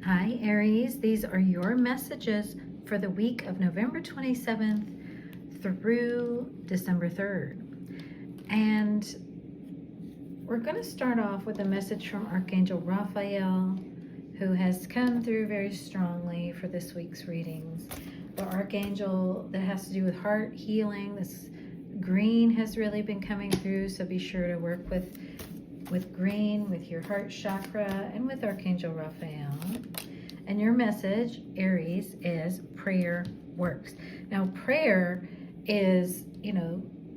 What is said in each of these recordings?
Hi, Aries. These are your messages for the week of November 27th through December 3rd. And we're going to start off with a message from Archangel Raphael, who has come through very strongly for this week's readings. The archangel that has to do with heart healing, this green has really been coming through, so be sure to work with green, with your heart chakra, and with Archangel Raphael. And your message, Aries, is prayer works. Now, prayer is,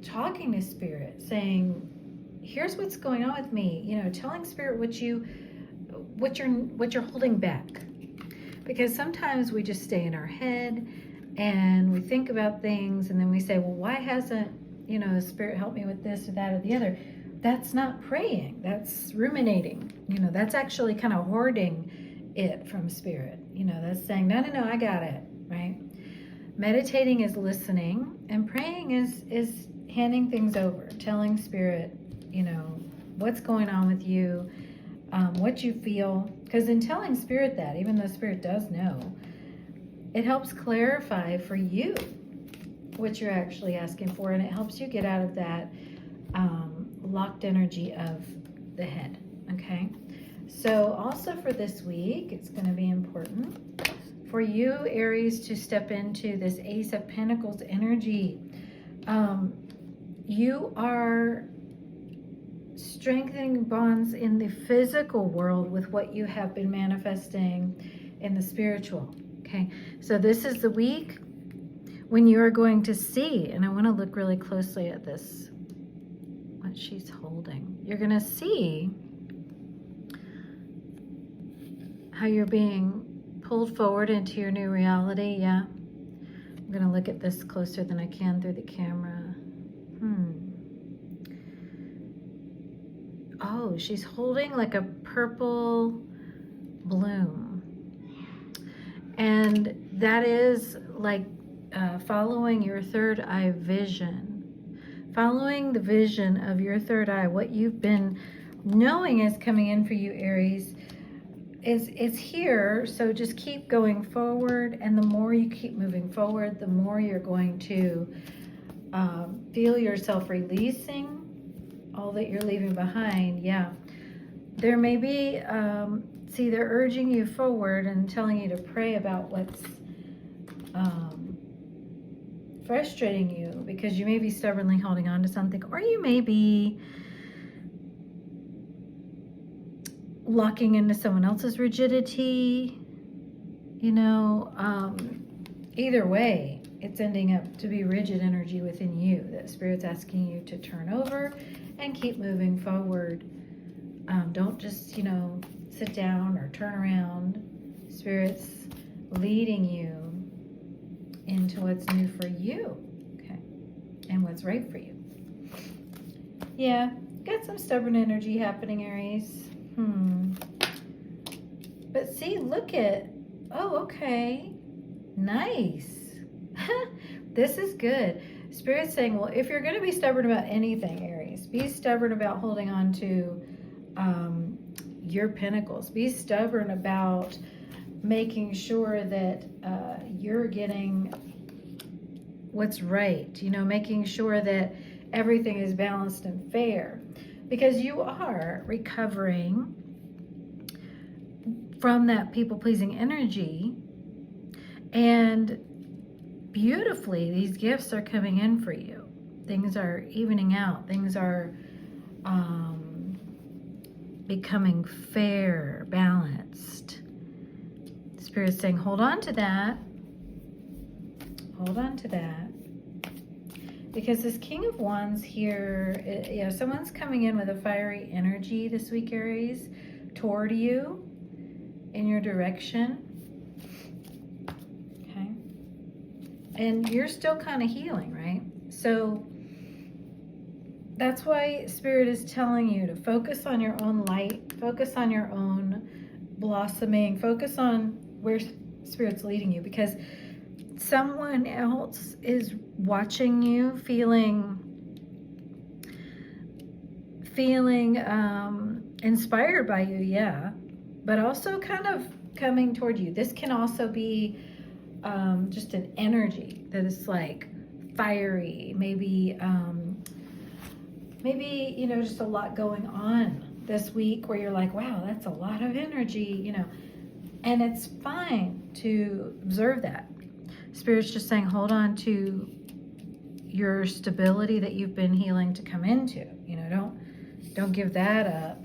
talking to Spirit, saying, here's what's going on with me, telling Spirit what you're holding back. Because sometimes we just stay in our head and we think about things and then we say, well, why hasn't, Spirit helped me with this or that or the other? That's not praying. That's ruminating. That's actually kind of hoarding it from Spirit. That's saying, no, I got it, right? Meditating is listening, and praying is handing things over, telling Spirit, what's going on with you, what you feel. Because in telling Spirit that, even though Spirit does know, it helps clarify for you what you're actually asking for, and it helps you get out of that locked energy of the head. Okay, so also for this week, it's going to be important for you, Aries, to step into this Ace of Pentacles energy. You are strengthening bonds in the physical world with what you have been manifesting in the spiritual. Okay, so this is the week when you are going to see, and I want to look really closely at this, what she's holding. You're going to see how you're being pulled forward into your new reality. Yeah. I'm going to look at this closer than I can through the camera. Oh, she's holding like a purple bloom. And that is like following your third eye vision. Following the vision of your third eye, what you've been knowing is coming in for you, Aries, is here. So just keep going forward, and the more you keep moving forward, the more you're going to feel yourself releasing all that you're leaving behind. Yeah, there may be, they're urging you forward and telling you to pray about what's frustrating you, because you may be stubbornly holding on to something, or you may be locking into someone else's rigidity. Either way, it's ending up to be rigid energy within you that Spirit's asking you to turn over and keep moving forward. Don't just, sit down or turn around. Spirit's leading you into what's new for you, okay, and what's right for you. Yeah, got some stubborn energy happening, Aries. But see, look at, oh, okay, nice. This is good. Spirit's saying, well, if you're going to be stubborn about anything, Aries, be stubborn about holding on to your pentacles. Be stubborn about making sure that you're getting what's right, making sure that everything is balanced and fair, because you are recovering from that people-pleasing energy, and beautifully these gifts are coming in for you. Things are evening out. Things are becoming fair, balanced. Spirit's saying, hold on to that. Hold on to that. Because this King of Wands here, someone's coming in with a fiery energy this week, Aries, toward you, in your direction. Okay. And you're still kind of healing, right? So that's why Spirit is telling you to focus on your own light, focus on your own blossoming, focus on where Spirit's leading you, because someone else is watching you, feeling inspired by you, yeah, but also kind of coming toward you. This can also be just an energy that is like fiery, maybe, you know, just a lot going on this week where you're like, wow, that's a lot of energy, you know, and it's fine to observe that. Spirit's just saying, hold on to your stability that you've been healing to come into, you know, don't give that up.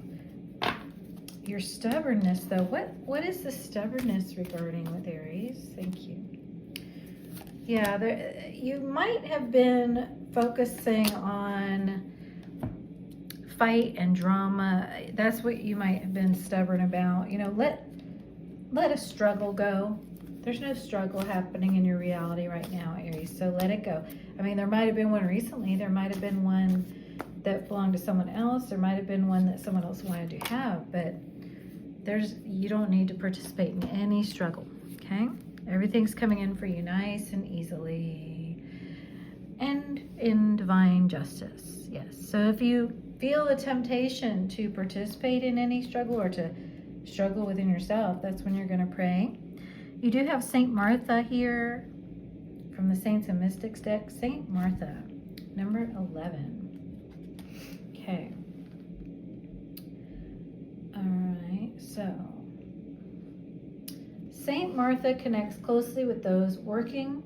Your stubbornness, though, what is the stubbornness regarding with Aries? Thank you. Yeah, you might have been focusing on fight and drama. That's what you might have been stubborn about. You know, let a struggle go. There's no struggle happening in your reality right now, Aries, so let it go. I mean, there might have been one recently. There might have been one that belonged to someone else. There might have been one that someone else wanted to have, but you don't need to participate in any struggle, okay? Everything's coming in for you nice and easily and in divine justice, yes. So if you feel the temptation to participate in any struggle or to struggle within yourself, that's when you're going to pray. You do have Saint Martha here from the Saints and Mystics deck. Saint Martha, number 11. Okay. All right, so Saint Martha connects closely with those working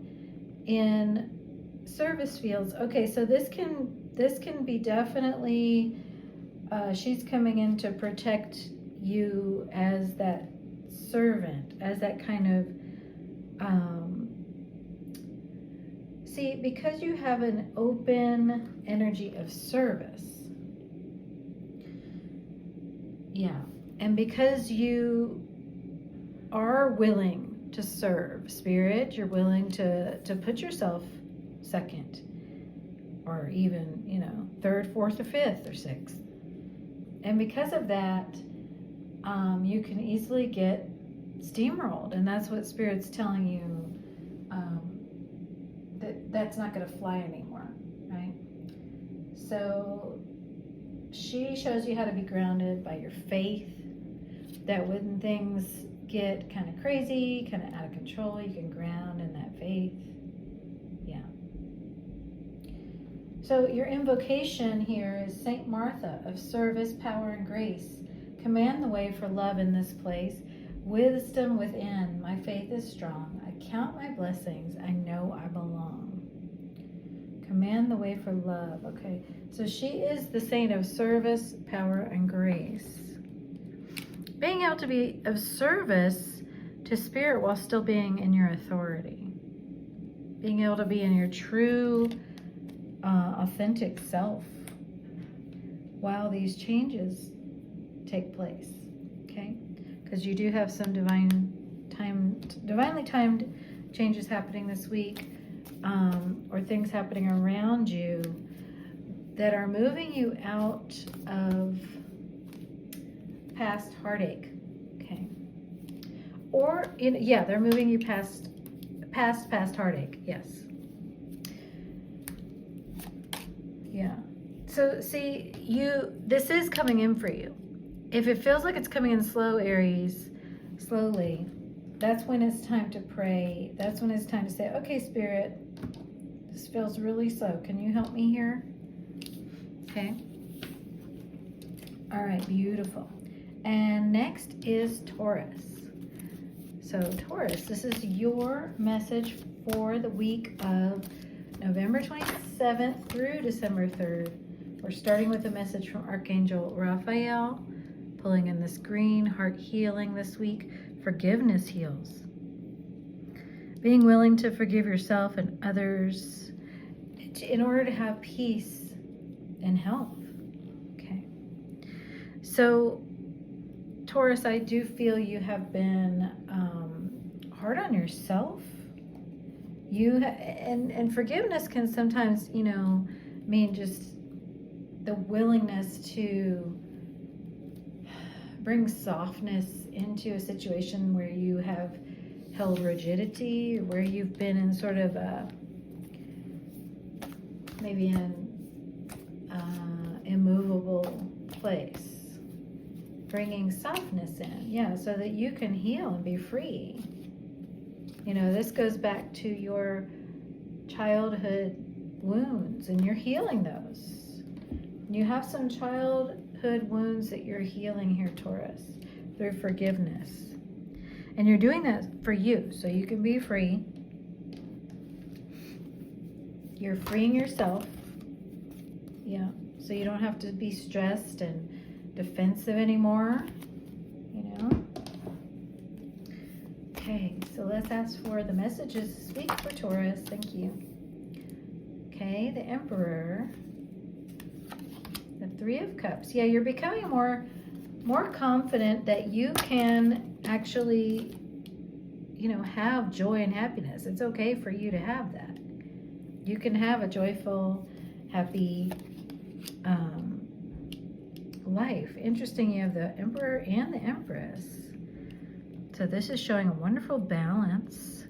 in service fields. Okay, so this can be definitely, she's coming in to protect you as that servant, as that kind of, see, because you have an open energy of service, yeah, and because you are willing to serve, Spirit, you're willing to put yourself second, or even, you know, third, fourth, or fifth, or sixth. And because of that, you can easily get steamrolled, and that's what Spirit's telling you, that's not going to fly anymore, right? So she shows you how to be grounded by your faith, that when things get kind of crazy, kind of out of control, you can ground in that faith. Yeah. So your invocation here is Saint Martha of service, power, and grace. Command the way for love in this place. Wisdom within. My faith is strong. I count my blessings. I know I belong. Command the way for love. Okay. So she is the saint of service, power, and grace. Being able to be of service to Spirit while still being in your authority. Being able to be in your true, authentic self while these changes take place. Okay? Because you do have some divinely timed changes happening this week, or things happening around you that are moving you out of past heartache. Okay. Or they're moving you past heartache. Yes. Yeah. So see, this is coming in for you. If it feels like it's coming in slow, Aries, slowly, that's when it's time to pray. That's when it's time to say, okay, Spirit, this feels really slow. Can you help me here? Okay. All right, beautiful. And next is Taurus. So Taurus, this is your message for the week of November 27th through December 3rd. We're starting with a message from Archangel Raphael, pulling in this green, heart healing this week. Forgiveness heals. Being willing to forgive yourself and others in order to have peace and health. Okay. So Taurus, I do feel you have been hard on yourself. And forgiveness can sometimes, mean just the willingness to bring softness into a situation where you have held rigidity, where you've been in sort of maybe an immovable place. bringing softness in. Yeah, so that you can heal and be free. You know, this goes back to your childhood wounds, and you're healing those. You have some childhood wounds that you're healing here, Taurus, through forgiveness. And you're doing that for you, so you can be free. You're freeing yourself. Yeah, so you don't have to be stressed and defensive anymore, you know. Okay, so let's ask for the messages this week for Taurus. Thank you. Okay, the Emperor, the Three of Cups. Yeah, you're becoming more confident that you can actually, you know, have joy and happiness. It's okay for you to have that. You can have a joyful, happy life. Interesting, you have the Emperor and the Empress. So this is showing a wonderful balance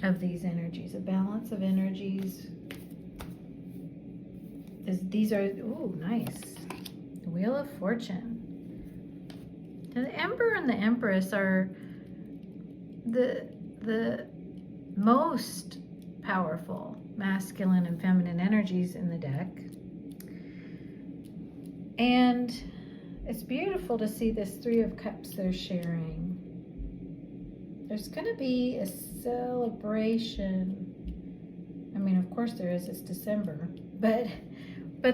of these energies, a balance of energies. These are, ooh, nice. The Wheel of Fortune. Now, the Emperor and the Empress are the most powerful masculine and feminine energies in the deck. And it's beautiful to see this Three of Cups they're sharing. There's going to be a celebration. I mean, of course there is. It's December. But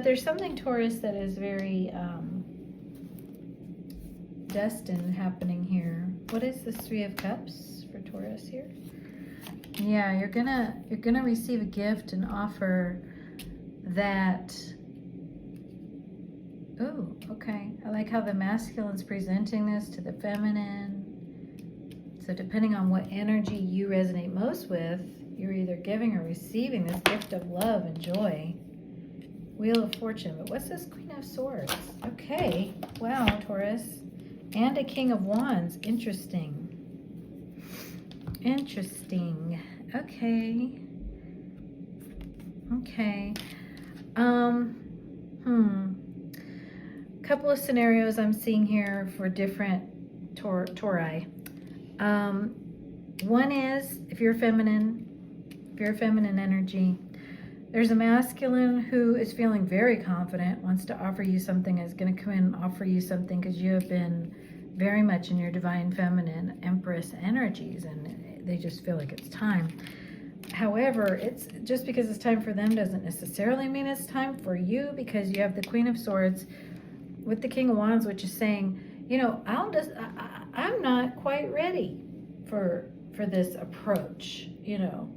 there's something, Taurus, that is very destined happening here. What is this Three of Cups for Taurus here? Yeah, you're gonna receive a gift and offer that. Oh, okay. I like how the masculine's presenting this to the feminine. So depending on what energy you resonate most with, you're either giving or receiving this gift of love and joy. Wheel of Fortune. But what's this Queen of Swords? Okay. Wow, Taurus. And a King of Wands. Interesting. Interesting. Okay. Okay. Couple of scenarios I'm seeing here for different Tauri. One is if you're feminine energy, there's a masculine who is feeling very confident, wants to offer you something, is going to come in and offer you something because you have been very much in your divine feminine Empress energies, and they just feel like it's time. However, it's just because it's time for them doesn't necessarily mean it's time for you, because you have the Queen of Swords with the King of Wands, which is saying, you know, I'm not quite ready for this approach, you know.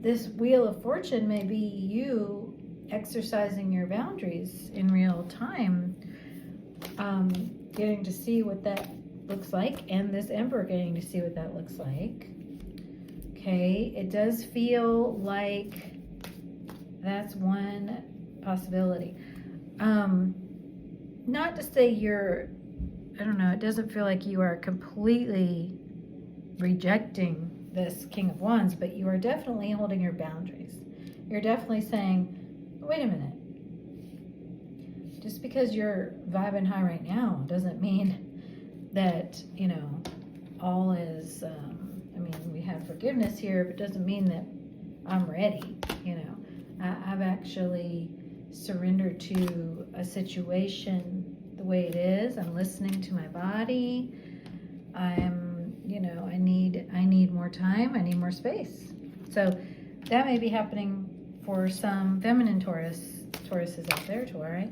This Wheel of Fortune may be you exercising your boundaries in real time, getting to see what that looks like, and this Emperor getting to see what that looks like. Okay, it does feel like that's one possibility. Not to say you're, I don't know, it doesn't feel like you are completely rejecting this King of Wands, but you are definitely holding your boundaries. You're definitely saying, wait a minute. Just because you're vibing high right now doesn't mean that, you know, all is, I mean, we have forgiveness here, but it doesn't mean that I'm ready, you know. I've actually surrendered to a situation the way it is. I'm listening to my body. I'm, you know, I need more time. I need more space. So that may be happening for some feminine Tauruses out there, Tauri.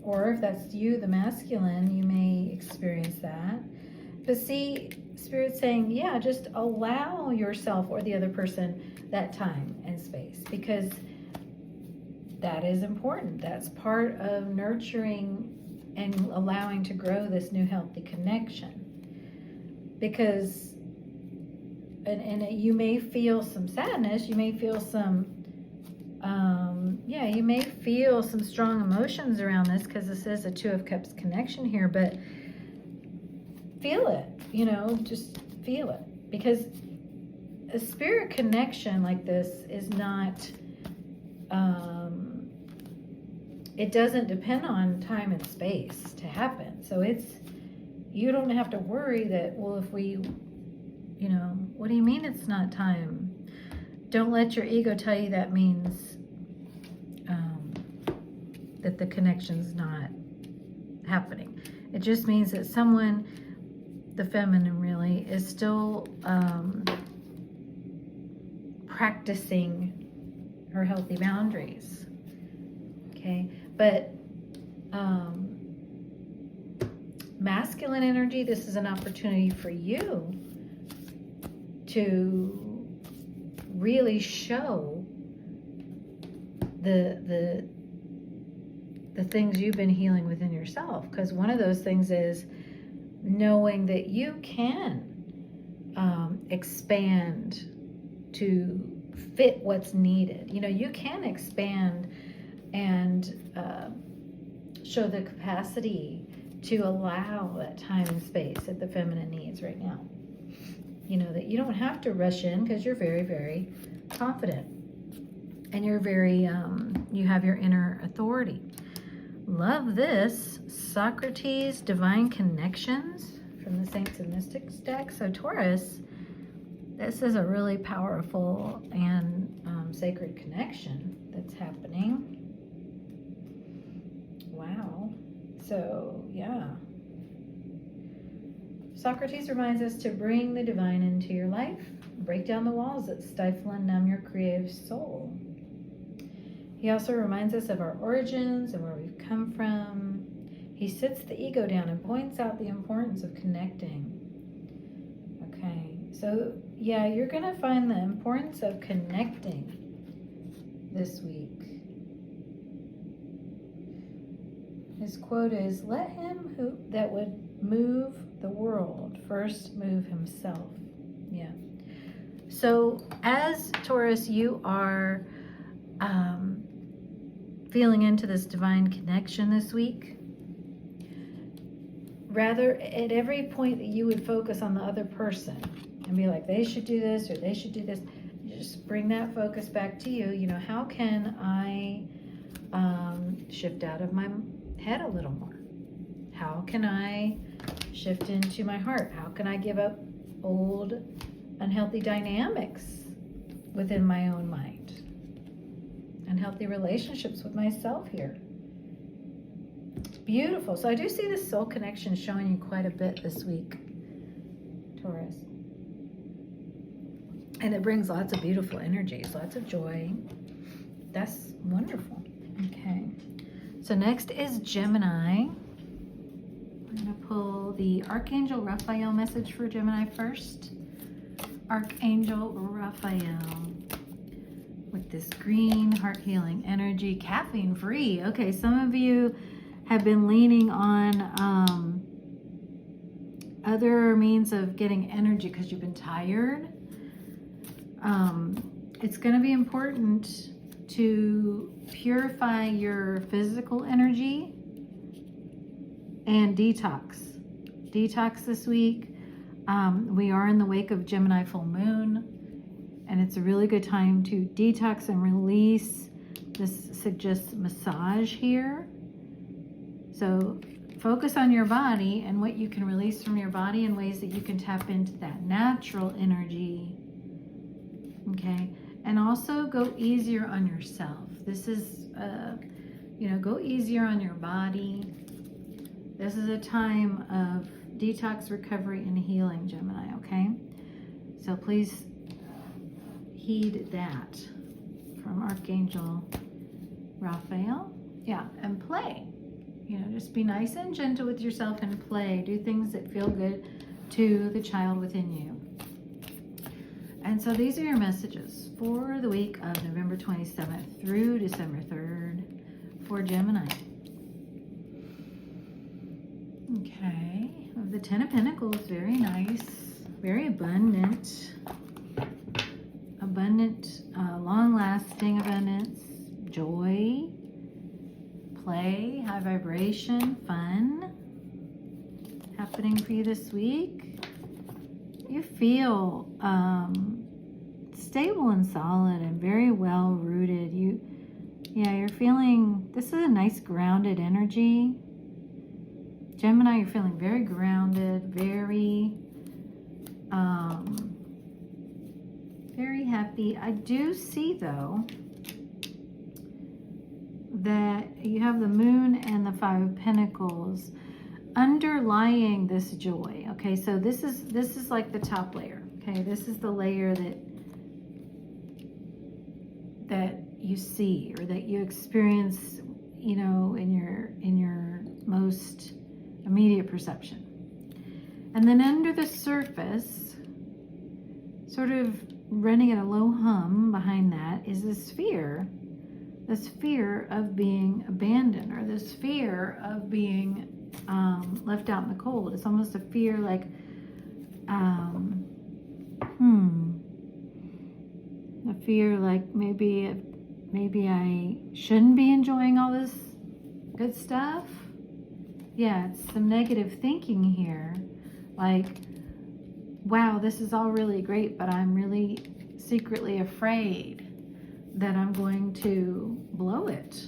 Or if that's you, the masculine, you may experience that. But see, Spirit's saying, yeah, just allow yourself or the other person that time and space, because that is important. That's part of nurturing and allowing to grow this new healthy connection. Because, and you may feel some sadness, you may feel some, you may feel some strong emotions around this, because this is a Two of Cups connection here, but feel it, you know, just feel it. Because a spirit connection like this is not it doesn't depend on time and space to happen. So you don't have to worry that, well, if we, what do you mean it's not time? Don't let your ego tell you that means that the connection's not happening. It just means that someone, the feminine really, is still practicing her healthy boundaries. Okay, but masculine energy, this is an opportunity for you to really show the things you've been healing within yourself, because one of those things is knowing that you can expand to fit what's needed. You can expand and show the capacity to allow that time and space that the feminine needs right now. That you don't have to rush in, because you're very, very confident, and you're very, you have your inner authority. Love this. Socrates, Divine Connections from the Saints and Mystics deck. So Taurus, this is a really powerful and sacred connection that's happening. Wow. So, yeah. Socrates reminds us to bring the divine into your life. Break down the walls that stifle and numb your creative soul. He also reminds us of our origins and where we've come from. He sits the ego down and points out the importance of connecting. Okay, so yeah, you're going to find the importance of connecting this week. His quote is, "Let him that would move the world first move himself." Yeah. So as Taurus, you are feeling into this divine connection this week. Rather, at every point that you would focus on the other person and be like, they should do this or they should do this, just bring that focus back to you. How can I shift out of my head a little more? How can I shift into my heart? How can I give up old unhealthy dynamics within my own mind? Unhealthy relationships with myself here. It's beautiful. So I do see this soul connection showing you quite a bit this week, Taurus. And it brings lots of beautiful energies, lots of joy. That's wonderful. Okay. So next is Gemini. I'm going to pull the Archangel Raphael message for Gemini first. Archangel Raphael with this green heart healing energy, caffeine free. Okay, some of you have been leaning on other means of getting energy because you've been tired. It's going to be important to purify your physical energy and detox. Detox this week. We are in the wake of Gemini full moon, and it's a really good time to detox and release. This suggests massage here. So focus on your body and what you can release from your body in ways that you can tap into that natural energy. Okay, and also go easier on yourself. This is, go easier on your body. This is a time of detox, recovery, and healing, Gemini, okay? So please heed that from Archangel Raphael. Yeah, and play. Just be nice and gentle with yourself and play. Do things that feel good to the child within you. And so these are your messages for the week of November 27th through December 3rd for Gemini. Okay, of the Ten of Pentacles, very nice, very abundant, long-lasting abundance, joy, play, high vibration, fun happening for you this week. You feel stable and solid and very well rooted. Yeah, you're feeling, this is a nice grounded energy. Gemini, you're feeling very grounded, very happy. I do see, though, that you have the Moon and the Five of Pentacles underlying this joy. Okay, so this is like the top layer. Okay, this is the layer that you see or that you experience, you know, in your most immediate perception. And then under the surface, sort of running at a low hum behind that, is this fear of being abandoned, or this fear of being left out in the cold. It's almost a fear like, a fear like maybe I shouldn't be enjoying all this good stuff. Yeah, it's some negative thinking here. Like, wow, this is all really great, but I'm really secretly afraid that I'm going to blow it.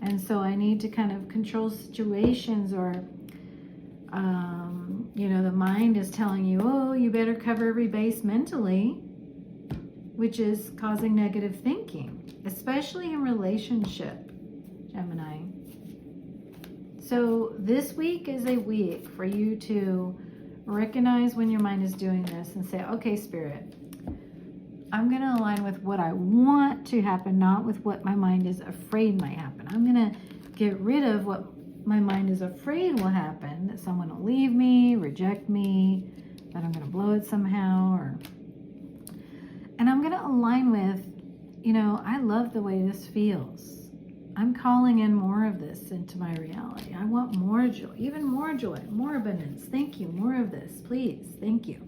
And so I need to kind of control situations, or, you know, the mind is telling you, oh, you better cover every base mentally, which is causing negative thinking, especially in relationship, Gemini. So this week is a week for you to recognize when your mind is doing this and say, okay, Spirit, I'm going to align with what I want to happen, not with what my mind is afraid might happen. I'm going to get rid of what my mind is afraid will happen, that someone will leave me, reject me, that I'm going to blow it somehow, and I'm going to align with, you know, I love the way this feels. I'm calling in more of this into my reality. I want more joy, even more joy, more abundance. Thank you. More of this, please. Thank you.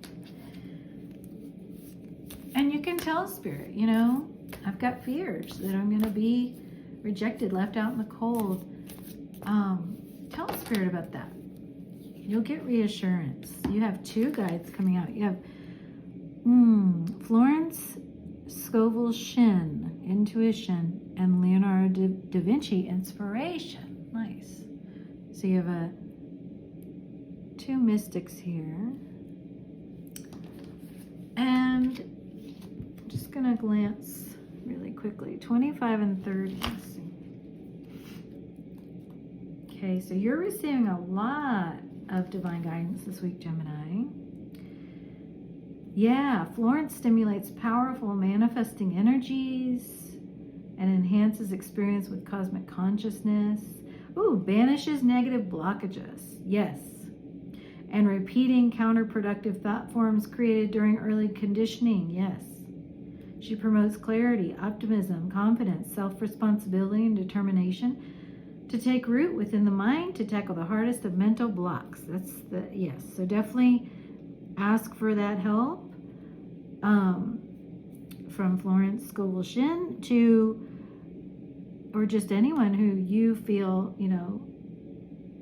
And you can tell Spirit, you know, I've got fears that I'm going to be rejected, left out in the cold. Tell Spirit about that. You'll get reassurance. You have two guides coming out. You have Florence Scovel Shin, Intuition, and Leonardo da Vinci, Inspiration. Nice. So you have two mystics here. And I'm just going to glance really quickly. 25 and 30. Let's see. Okay, so you're receiving a lot of divine guidance this week, Gemini. Yeah, Florence stimulates powerful manifesting energies and enhances experience with cosmic consciousness. Ooh, banishes negative blockages. Yes. And repeating counterproductive thought forms created during early conditioning. Yes. She promotes clarity, optimism, confidence, self-responsibility, and determination to take root within the mind to tackle the hardest of mental blocks. That's the, yes. So definitely ask for that help from Florence Scovel Shin or just anyone who you feel, you know,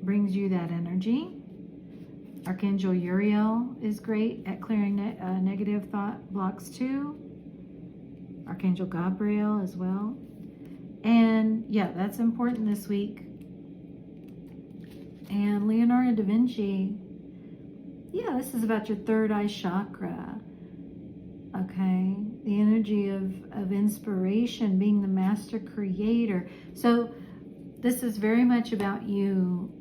brings you that energy. Archangel Uriel is great at clearing negative thought blocks too. Archangel Gabriel as well. And yeah, that's important this week. And Leonardo da Vinci, yeah, this is about your third eye chakra. Okay, the energy of inspiration, being the master creator. So this is very much about you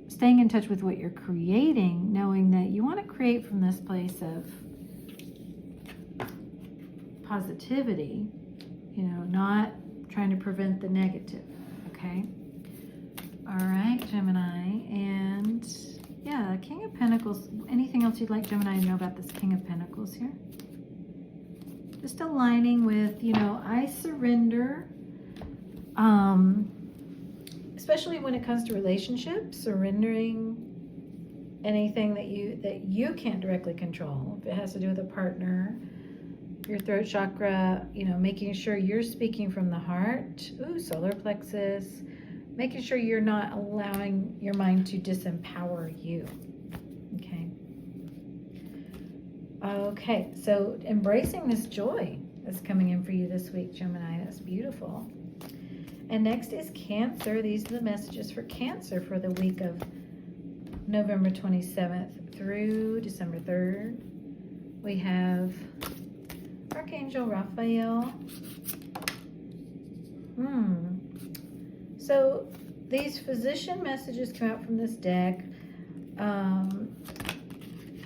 staying in touch with what you're creating, knowing that you want to create from this place of positivity, you know, not trying to prevent the negative. Okay. All right, Gemini. And yeah, King of Pentacles. Anything else you'd like Gemini to know about this King of Pentacles here? Just aligning with, you know, I surrender, especially when it comes to relationships, surrendering anything that you can't directly control. If it has to do with a partner, your throat chakra, you know, making sure you're speaking from the heart. Ooh, solar plexus. Making sure you're not allowing your mind to disempower you. Okay. Okay, so embracing this joy that's coming in for you this week, Gemini. That's beautiful. And next is Cancer. These are the messages for Cancer for the week of November 27th through December 3rd. We have Archangel Raphael. So these physician messages come out from this deck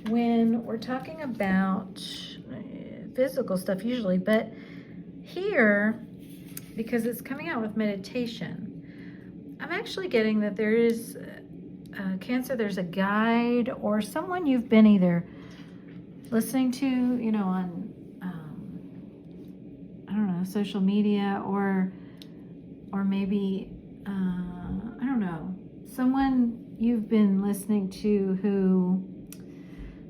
when we're talking about physical stuff usually, but here, because it's coming out with meditation, I'm actually getting that there is Cancer, there's a guide or someone you've been either listening to, you know, on I don't know, social media, or maybe I don't know, someone you've been listening to who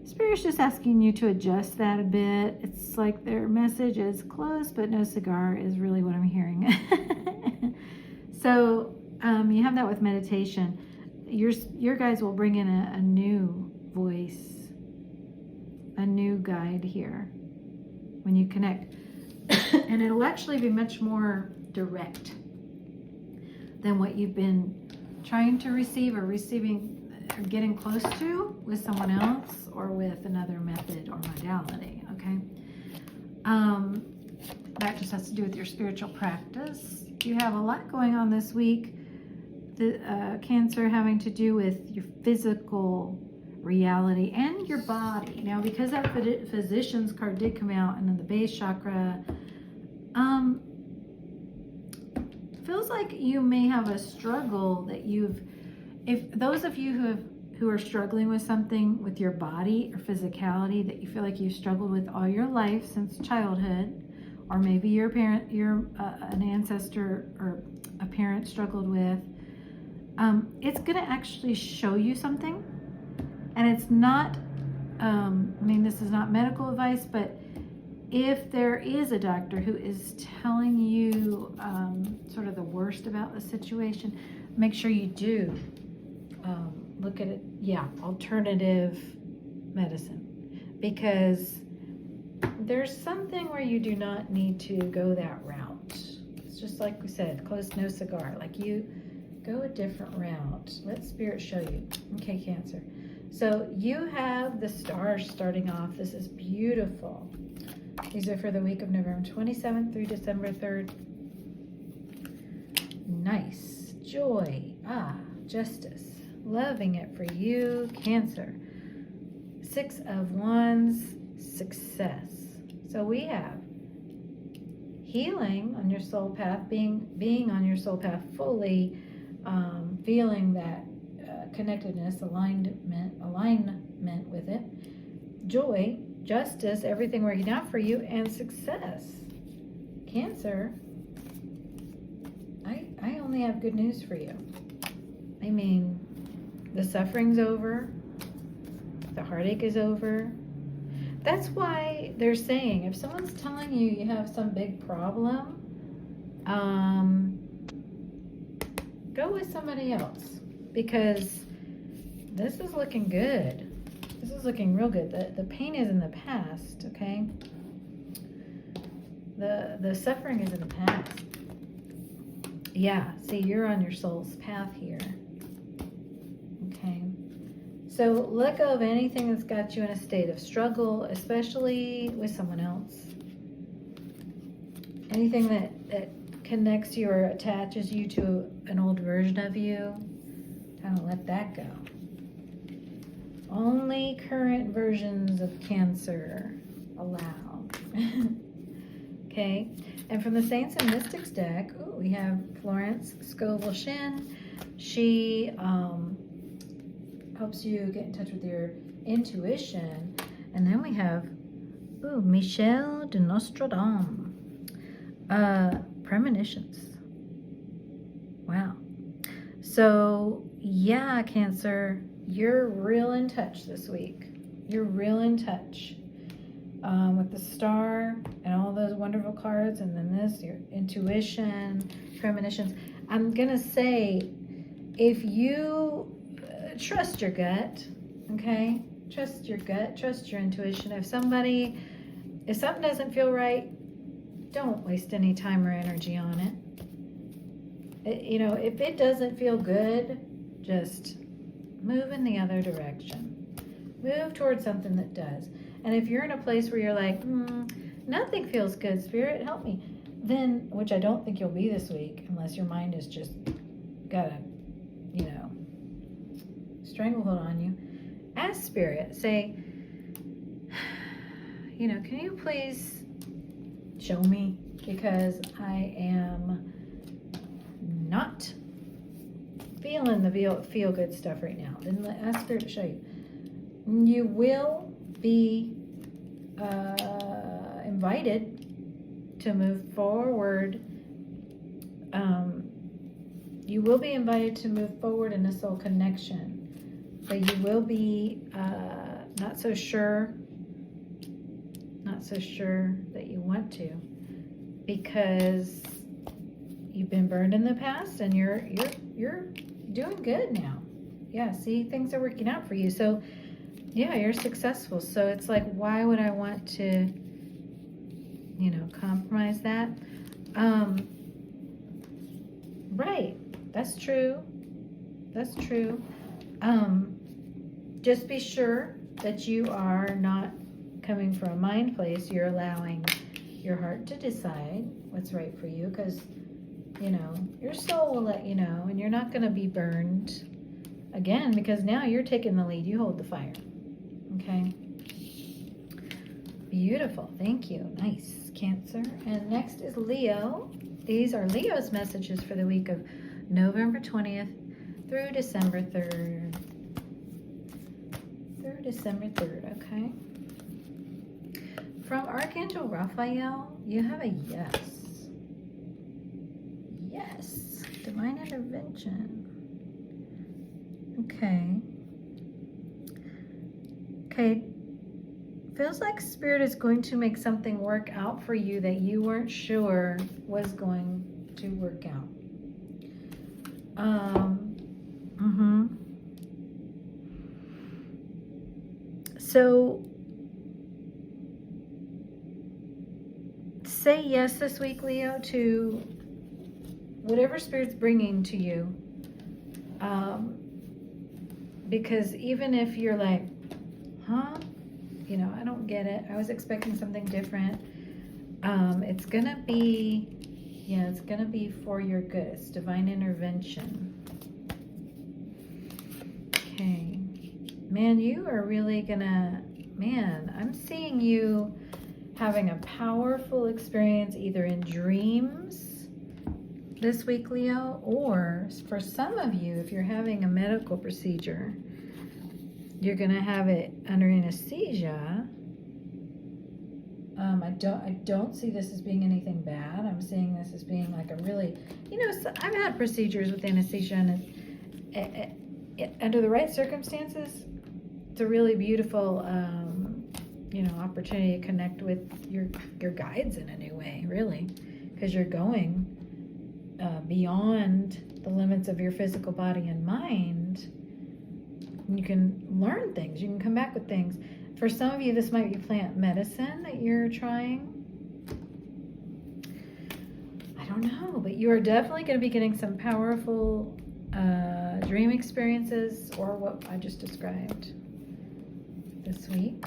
Spirit's just asking you to adjust that a bit. It's like their message is close but no cigar is really what I'm hearing. So you have that with meditation. Your guys will bring in a new voice, a new guide here when you connect. And it'll actually be much more direct than what you've been trying to receive or receiving or getting close to with someone else or with another method or modality, okay? That just has to do with your spiritual practice. You have a lot going on this week. The Cancer having to do with your physical reality and your body. Now, because that physician's card did come out, and then the base chakra, feels like you may have a struggle that if those of you who are struggling with something with your body or physicality that you feel like you've struggled with all your life since childhood, or maybe your parent, an ancestor or a parent struggled with, it's going to actually show you something. And it's not, I mean, this is not medical advice, but if there is a doctor who is telling you sort of the worst about the situation, make sure you do look at it, alternative medicine. Because there's something where you do not need to go that route. It's just like we said, close, no cigar. Like, you go a different route. Let Spirit show you. Okay, Cancer. So you have the stars starting off. This is beautiful. These are for the week of November 27th through December 3rd. Nice. Joy. Justice. Loving it for you, Cancer. 6 of Wands. Success. So we have healing on your soul path, being on your soul path fully, feeling that connectedness, alignment with it, joy, justice, everything working out for you, and success. Cancer, I only have good news for you. I mean, the suffering's over, the heartache is over. That's why they're saying, if someone's telling you you have some big problem, go with somebody else, because this is looking good. This is looking real good. The pain is in the past, okay? The suffering is in the past. Yeah, see, you're on your soul's path here. Okay. So let go of anything that's got you in a state of struggle, especially with someone else. Anything that connects you or attaches you to an old version of you, kind of let that go. Only current versions of Cancer allowed. Okay, and from the Saints and Mystics deck, we have Florence Scovel-Shin. She helps you get in touch with your intuition. And then we have Michel de Nostradamus. Premonitions. Wow. So yeah, Cancer, you're real in touch this week. You're real in touch with the star and all those wonderful cards, and then this, your intuition, premonitions. I'm gonna say, if you trust your gut, okay, trust your gut, trust your intuition. If something doesn't feel right, don't waste any time or energy on it. You know, if it doesn't feel good, just move in the other direction. Move towards something that does. And if you're in a place where you're like, nothing feels good, Spirit, help me, then, which I don't think you'll be this week, unless your mind has just got a, you know, stranglehold on you. Ask Spirit, say, you know, can you please show me? Because I am not feeling the feel good stuff right now. Then ask Spirit to show you. You will be invited to move forward. You will be invited to move forward in a soul connection, but you will be not so sure that you want to, because you've been burned in the past and you're doing good now. Yeah, see, things are working out for you. So yeah, you're successful. So it's like, why would I want to, you know, compromise that? Right. That's true. That's true. Just be sure that you are not coming from a mind place. You're allowing your heart to decide what's right for you, because, you know, your soul will let you know, and you're not going to be burned again, because now you're taking the lead. You hold the fire. Okay. Beautiful. Thank you. Nice. Cancer. And next is Leo. These are Leo's messages for the week of November 20th through December 3rd. Through December 3rd, okay? From Archangel Raphael, you have a yes. Yes. Divine intervention. Okay. Okay. Feels like Spirit is going to make something work out for you that you weren't sure was going to work out. So say yes this week, Leo, to whatever Spirit's bringing to you. Because even if you're like, huh? You know, I don't get it. I was expecting something different. It's gonna be, yeah, it's gonna be for your good. It's divine intervention. Okay. Man, you are really gonna, man, I'm seeing you having a powerful experience either in dreams this week, Leo, or for some of you, if you're having a medical procedure, you're gonna have it under anesthesia. I don't see this as being anything bad. I'm seeing this as being like a really, you know, so I've had procedures with anesthesia, and under the right circumstances, it's a really beautiful, you know, opportunity to connect with your guides in a new way, really, because you're going beyond the limits of your physical body and mind. You can learn things. You can come back with things. For some of you, this might be plant medicine that you're trying. I don't know, but you are definitely going to be getting some powerful dream experiences, or what I just described this week.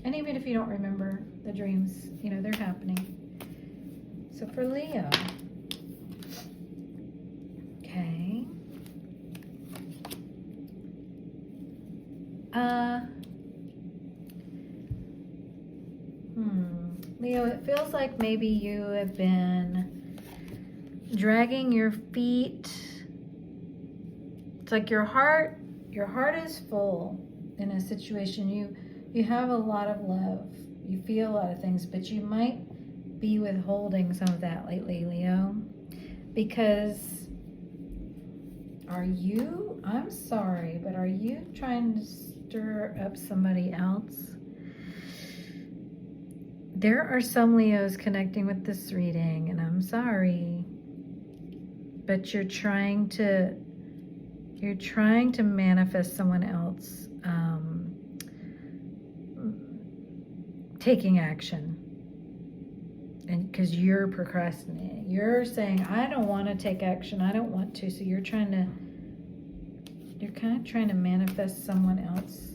And even if you don't remember the dreams, you know, they're happening. So for Leo, okay. Leo, it feels like maybe you have been dragging your feet. It's like your heart is full in a situation. You have a lot of love. You feel a lot of things, but you might be withholding some of that lately, Leo. Because I'm sorry, but are you trying to stir up somebody else? There are some Leos connecting with this reading, and I'm sorry, but you're trying to manifest someone else taking action and because you're procrastinating. You're saying, I don't want to take action. I don't want to. So you're kind of trying to manifest someone else.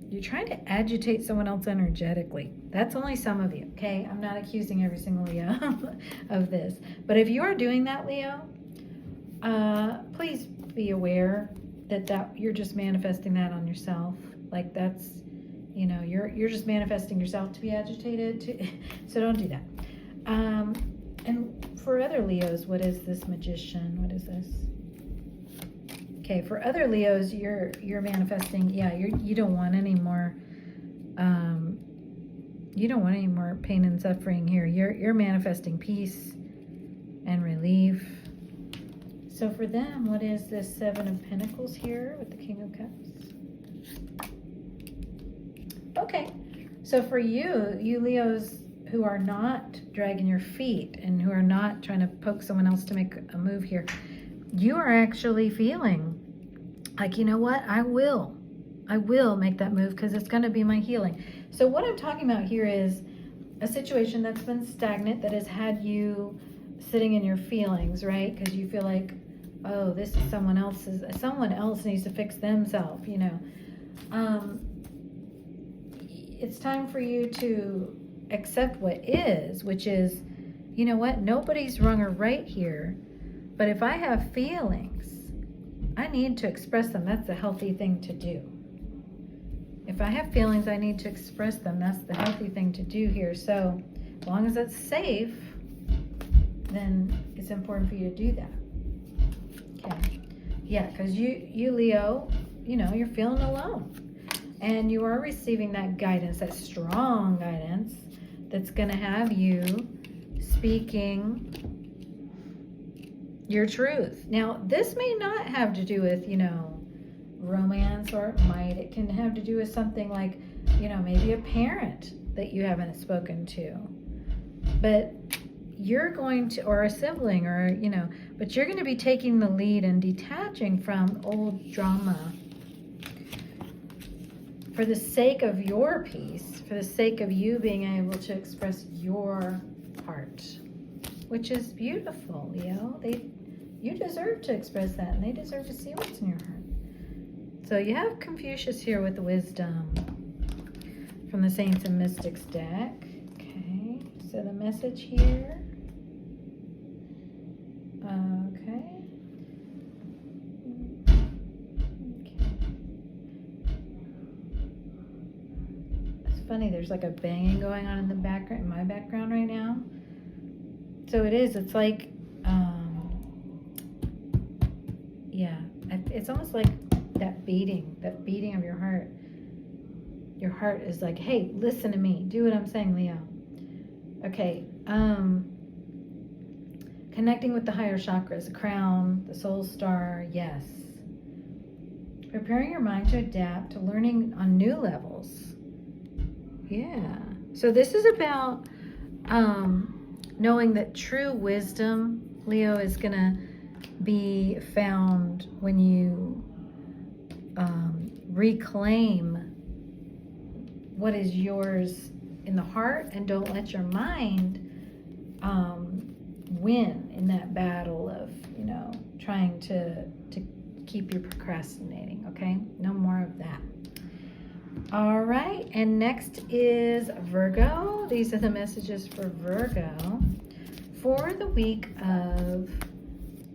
You're trying to agitate someone else energetically. That's only some of you, okay? I'm not accusing every single Leo of this. But if you are doing that, Leo, please be aware that you're just manifesting that on yourself. Like that's, you know, you're just manifesting yourself to be agitated. So don't do that. And for other Leos, what is this Magician? What is this? Okay, for other Leos, you're manifesting. Yeah, you don't want any more. You don't want any more pain and suffering here. You're manifesting peace and relief. So for them, what is this Seven of Pentacles here with the King of Cups? Okay, so for you Leos who are not dragging your feet and who are not trying to poke someone else to make a move here, you are actually feeling like, you know what, I will make that move because it's going to be my healing. So what I'm talking about here is a situation that's been stagnant, that has had you sitting in your feelings, right? Because you feel like, oh, this is someone else needs to fix themselves, you know. It's time for you to accept what is, which is, you know what, nobody's wrong or right here, but if I have feelings, I need to express them. That's the healthy thing to do. If I have feelings, I need to express them. That's the healthy thing to do here. So as long as it's safe, then it's important for you to do that. Okay. Yeah, because you Leo, you know, you're feeling alone. And you are receiving that guidance, that strong guidance that's going to have you speaking your truth. Now, this may not have to do with, you know, romance, or it can have to do with something like, you know, maybe a parent that you haven't spoken to. But you're going to, or a sibling, or, you know, but you're going to be taking the lead and detaching from old drama for the sake of your peace, for the sake of you being able to express your heart, which is beautiful, Leo. You deserve to express that, and they deserve to see what's in your heart. So you have Confucius here with the wisdom from the Saints and Mystics deck. Okay, so the message here. Okay. Funny, there's like a banging going on in the background, in my background right now. So it's like yeah, it's almost like that beating of your heart. Your heart is like, hey, listen to me, do what I'm saying, Leo. Okay, connecting with the higher chakras, the crown, the soul star. Yes, preparing your mind to adapt to learning on new levels. Yeah. So this is about knowing that true wisdom, Leo, is going to be found when you reclaim what is yours in the heart, and don't let your mind win in that battle of, you know, trying to keep you procrastinating. Okay? No more of that. All right, and next is Virgo. These are the messages for Virgo for the week of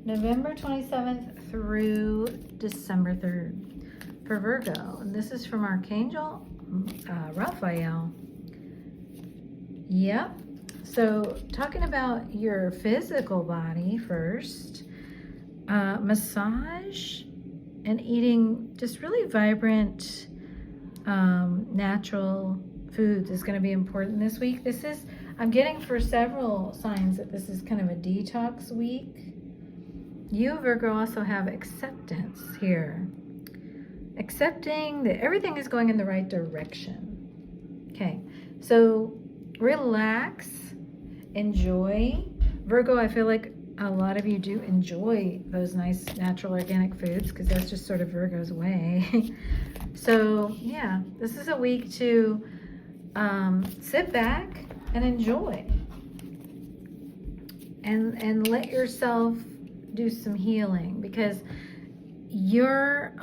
November 27th through December 3rd for Virgo. And this is from Archangel Raphael. Yep. So talking about your physical body first, massage and eating just really vibrant natural foods is going to be important this week. I'm getting for several signs that this is kind of a detox week. You, Virgo, also have acceptance here. Accepting that everything is going in the right direction. Okay, so relax, enjoy. Virgo, I feel like a lot of you do enjoy those nice natural organic foods because that's just sort of Virgo's way. So yeah, this is a week to sit back and enjoy. And let yourself do some healing, because your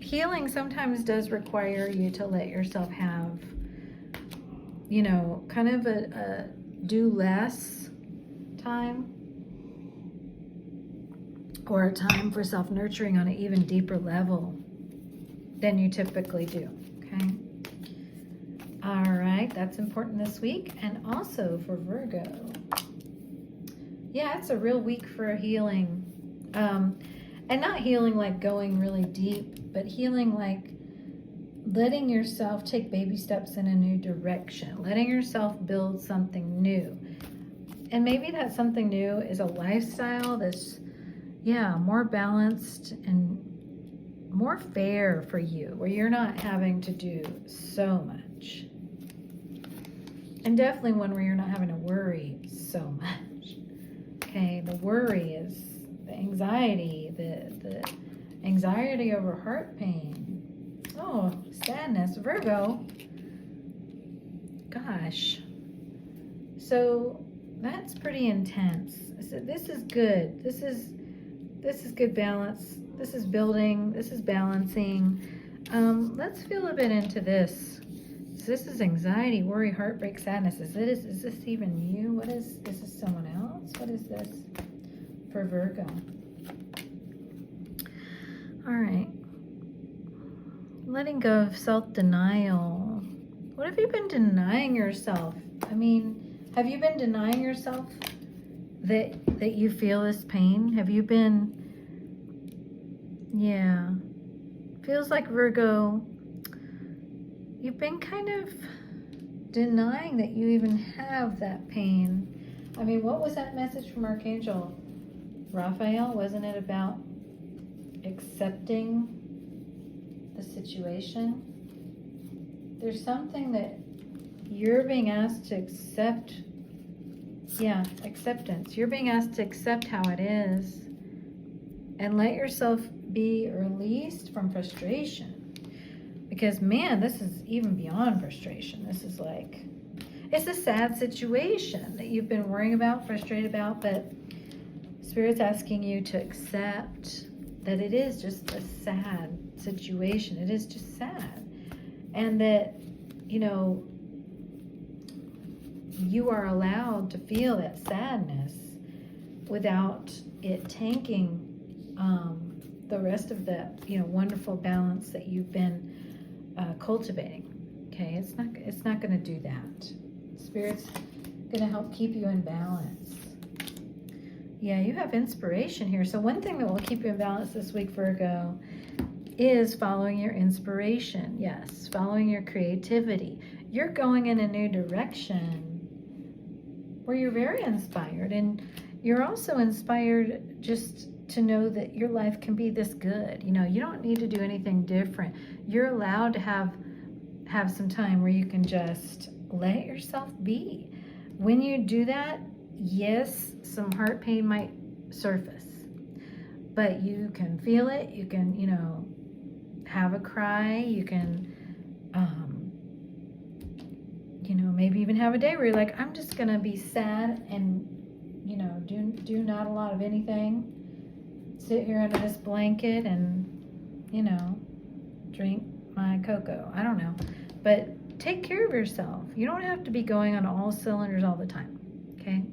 healing sometimes does require you to let yourself have, you know, kind of a do less time, or a time for self-nurturing on an even deeper level than you typically do, okay? All right, that's important this week. And also for Virgo, yeah, it's a real week for healing. And not healing like going really deep, but healing like letting yourself take baby steps in a new direction, letting yourself build something new. And maybe that something new is a lifestyle that's, yeah, more balanced and more fair for you, where you're not having to do so much. And definitely one where you're not having to worry so much. Okay, the worry is the anxiety, the anxiety over heart pain. Oh, sadness, Virgo. Gosh. So that's pretty intense. So this is good. This is good balance. This is building. This is balancing. Let's feel a bit into this. So this is anxiety, worry, heartbreak, sadness. Is this even you? What is this? Is someone else? What is this for Virgo? All right. Letting go of self-denial. What have you been denying yourself? I mean, have you been denying yourself that you feel this pain? Have you been, yeah, feels like Virgo, you've been kind of denying that you even have that pain. I mean, what was that message from Archangel Raphael? Wasn't it about accepting the situation? There's something that you're being asked to accept. Yeah, acceptance. You're being asked to accept how it is and let yourself be released from frustration. Because, man, this is even beyond frustration. This is like, it's a sad situation that you've been worrying about, frustrated about, but Spirit's asking you to accept that it is just a sad situation. It is just sad. And that, you know, you are allowed to feel that sadness without it tanking the rest of the, you know, wonderful balance that you've been cultivating. Okay, it's not going to do that. Spirit's going to help keep you in balance. Yeah, you have inspiration here. So one thing that will keep you in balance this week, Virgo, is following your inspiration. Yes, following your creativity. You're going in a new direction where you're very inspired, and you're also inspired just to know that your life can be this good. You know, you don't need to do anything different. You're allowed to have some time where you can just let yourself be. When you do that, yes, some heart pain might surface, but you can feel it. You can, you know, have a cry. You can, you know, maybe even have a day where you're like, I'm just gonna be sad and, you know, do not a lot of anything. Sit here under this blanket and, you know, drink my cocoa. I don't know, but take care of yourself. You don't have to be going on all cylinders all the time. Okay.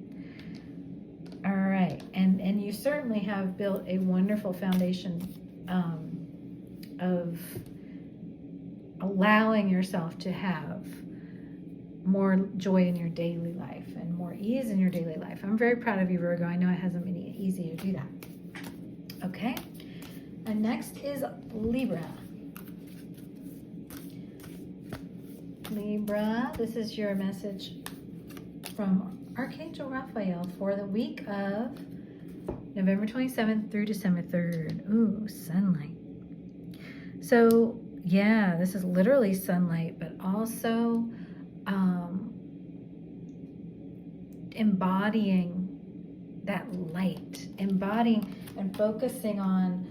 All right, and you certainly have built a wonderful foundation of allowing yourself to have more joy in your daily life and more ease in your daily life. I'm very proud of you, Virgo. I know it hasn't been easy to do that. Okay, and next is Libra. Libra, this is your message from Archangel Raphael for the week of November 27th through December 3rd. Ooh, sunlight. So, yeah, this is literally sunlight, but also embodying that light, embodying and focusing on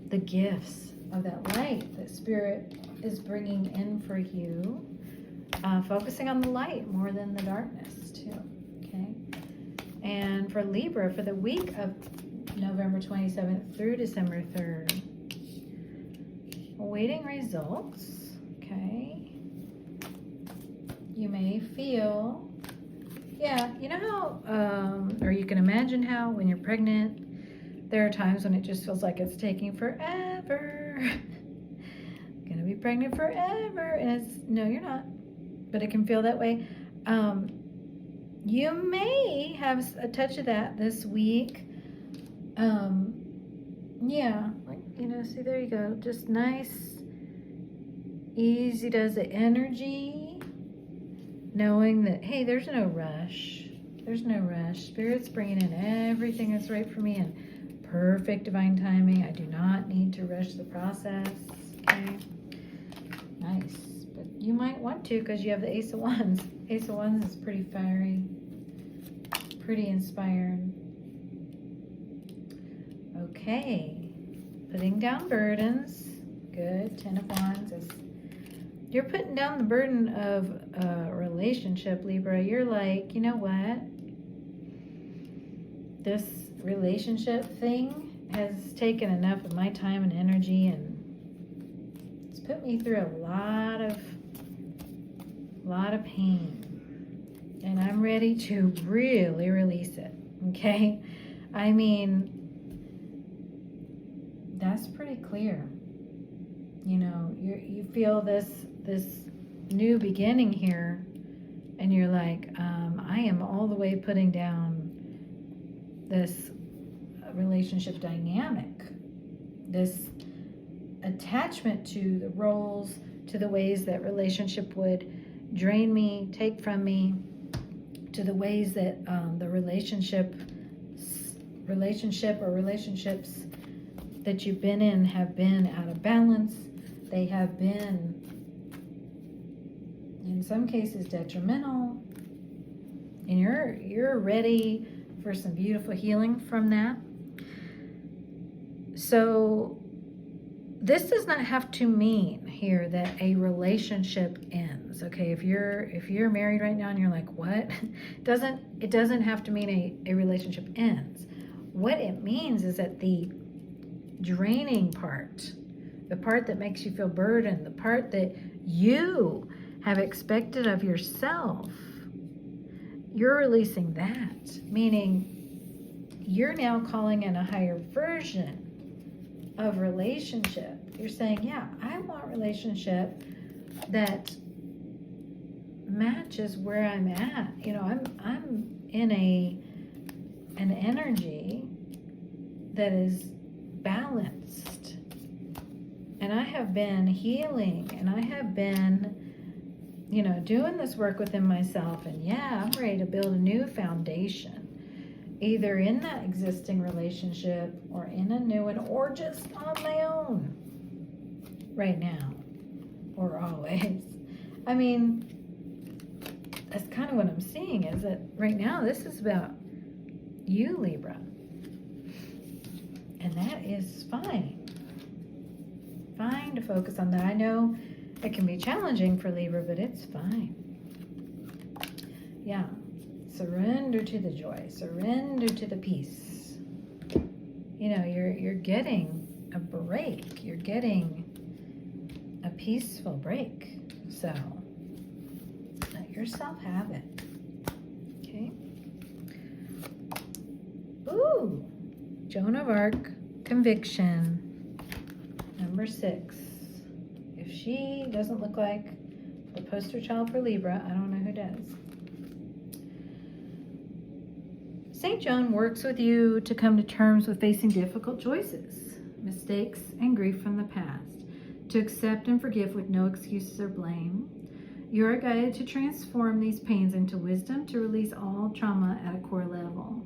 the gifts of that light that Spirit is bringing in for you. Focusing on the light more than the darkness too, okay? And for Libra, for the week of November 27th through December 3rd, awaiting results, okay? You may feel, yeah, you know how, or you can imagine how when you're pregnant, there are times when it just feels like it's taking forever. Gonna be pregnant forever, and it's, no, you're not. But it can feel that way. You may have a touch of that this week. Yeah, like, you know, see, there you go. Just nice, easy does it energy. Knowing that, hey, there's no rush. There's no rush. Spirit's bringing in everything that's right for me in perfect divine timing. I do not need to rush the process. Okay. Nice. You might want to because you have the Ace of Wands. Ace of Wands is pretty fiery, pretty inspired. Okay, putting down burdens. Good. 10 of Wands is, you're putting down the burden of a relationship, Libra. You're like, you know what? This relationship thing has taken enough of my time and energy, and it's put me through a lot of pain, and I'm ready to really release it. Okay, I mean, that's pretty clear. You know, you feel this new beginning here, and you're like, I am all the way putting down this relationship dynamic, this attachment to the roles, to the ways that relationship would drain me, take from me, to the ways that the relationship or relationships that you've been in have been out of balance. They have been, in some cases, detrimental. And you're ready for some beautiful healing from that. So this does not have to mean here that a relationship ends. Okay, if you're married right now and you're like, what? It doesn't have to mean a relationship ends. What it means is that the draining part, the part that makes you feel burdened, the part that you have expected of yourself, you're releasing that. Meaning you're now calling in a higher version of relationship. You're saying, yeah, I want relationship that matches where I'm at. You know, I'm in an energy that is balanced, and I have been healing, and I have been, you know, doing this work within myself, and yeah, I'm ready to build a new foundation, either in that existing relationship or in a new one, or just on my own right now or always. I mean, that's kind of what I'm seeing, is that right now this is about you, Libra, and that is fine to focus on that. I know it can be challenging for Libra, but it's fine. Yeah, surrender to the joy, surrender to the peace. You know, you're getting a break, you're getting a peaceful break, so let yourself have it. Okay. Ooh, Joan of Arc, conviction, number 6. If she doesn't look like the poster child for Libra, I don't know who does. St. Joan works with you to come to terms with facing difficult choices, mistakes, and grief from the past, to accept and forgive with no excuses or blame. You are guided to transform these pains into wisdom to release all trauma at a core level.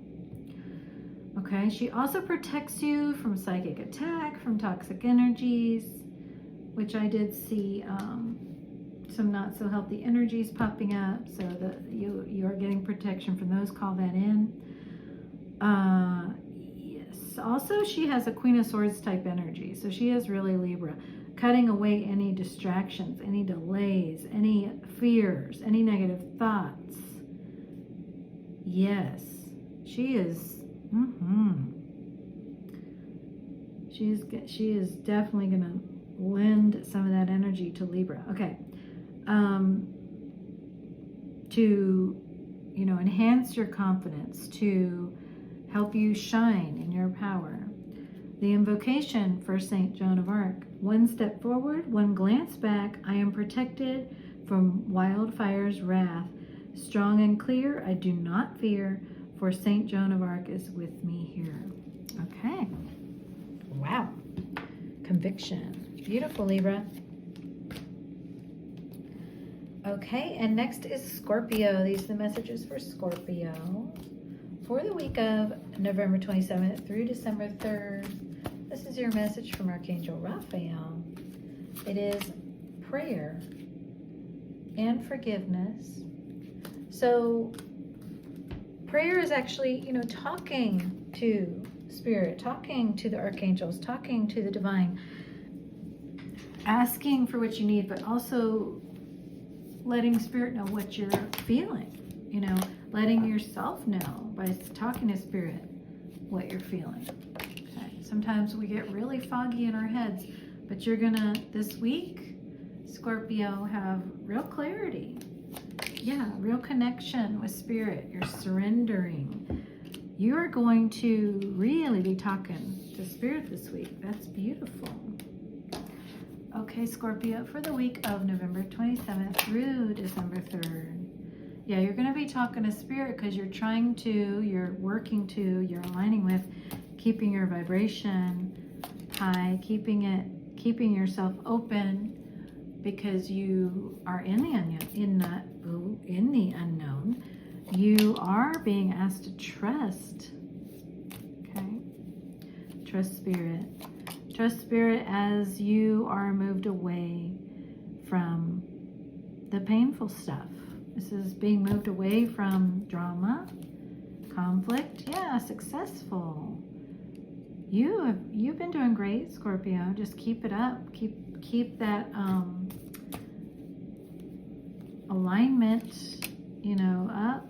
Okay, she also protects you from psychic attack, from toxic energies, which I did see some not so healthy energies popping up, so that you are getting protection from those. Call that in. Yes. Also, she has a Queen of Swords type energy, so she is really Libra. cutting away any distractions, any delays, any fears, any negative thoughts. Yes, she is. She is definitely going to lend some of that energy to Libra. Okay. To, enhance your confidence, to help you shine in your power. The invocation for Saint Joan of Arc: one step forward, one glance back, I am protected from wildfire's wrath. Strong and clear, I do not fear, for Saint Joan of Arc is with me here. Okay. Wow. Conviction. Beautiful, Libra. Okay, and next is Scorpio. These are the messages for Scorpio for the week of November 27th through December 3rd. This is your message from Archangel Raphael. It is prayer and forgiveness. So prayer is actually, talking to Spirit, talking to the archangels, talking to the divine, asking for what you need, but also letting Spirit know what you're feeling, letting yourself know by talking to Spirit what you're feeling. Okay. Sometimes we get really foggy in our heads, but you're gonna, this week, Scorpio, have real clarity. Yeah, real connection with Spirit. You're surrendering. You are going to really be talking to Spirit this week. That's beautiful. Okay, Scorpio, for the week of November 27th through December 3rd. Yeah, you're going to be talking to Spirit because you're you're working to, you're aligning with keeping your vibration high, keeping yourself open, because you are in the unknown. You are being asked to trust. Okay? Trust Spirit. Trust Spirit as you are moved away from the painful stuff. This is being moved away from drama, conflict. Yeah, successful. You've been doing great, Scorpio. Just keep it up. Keep that alignment, up.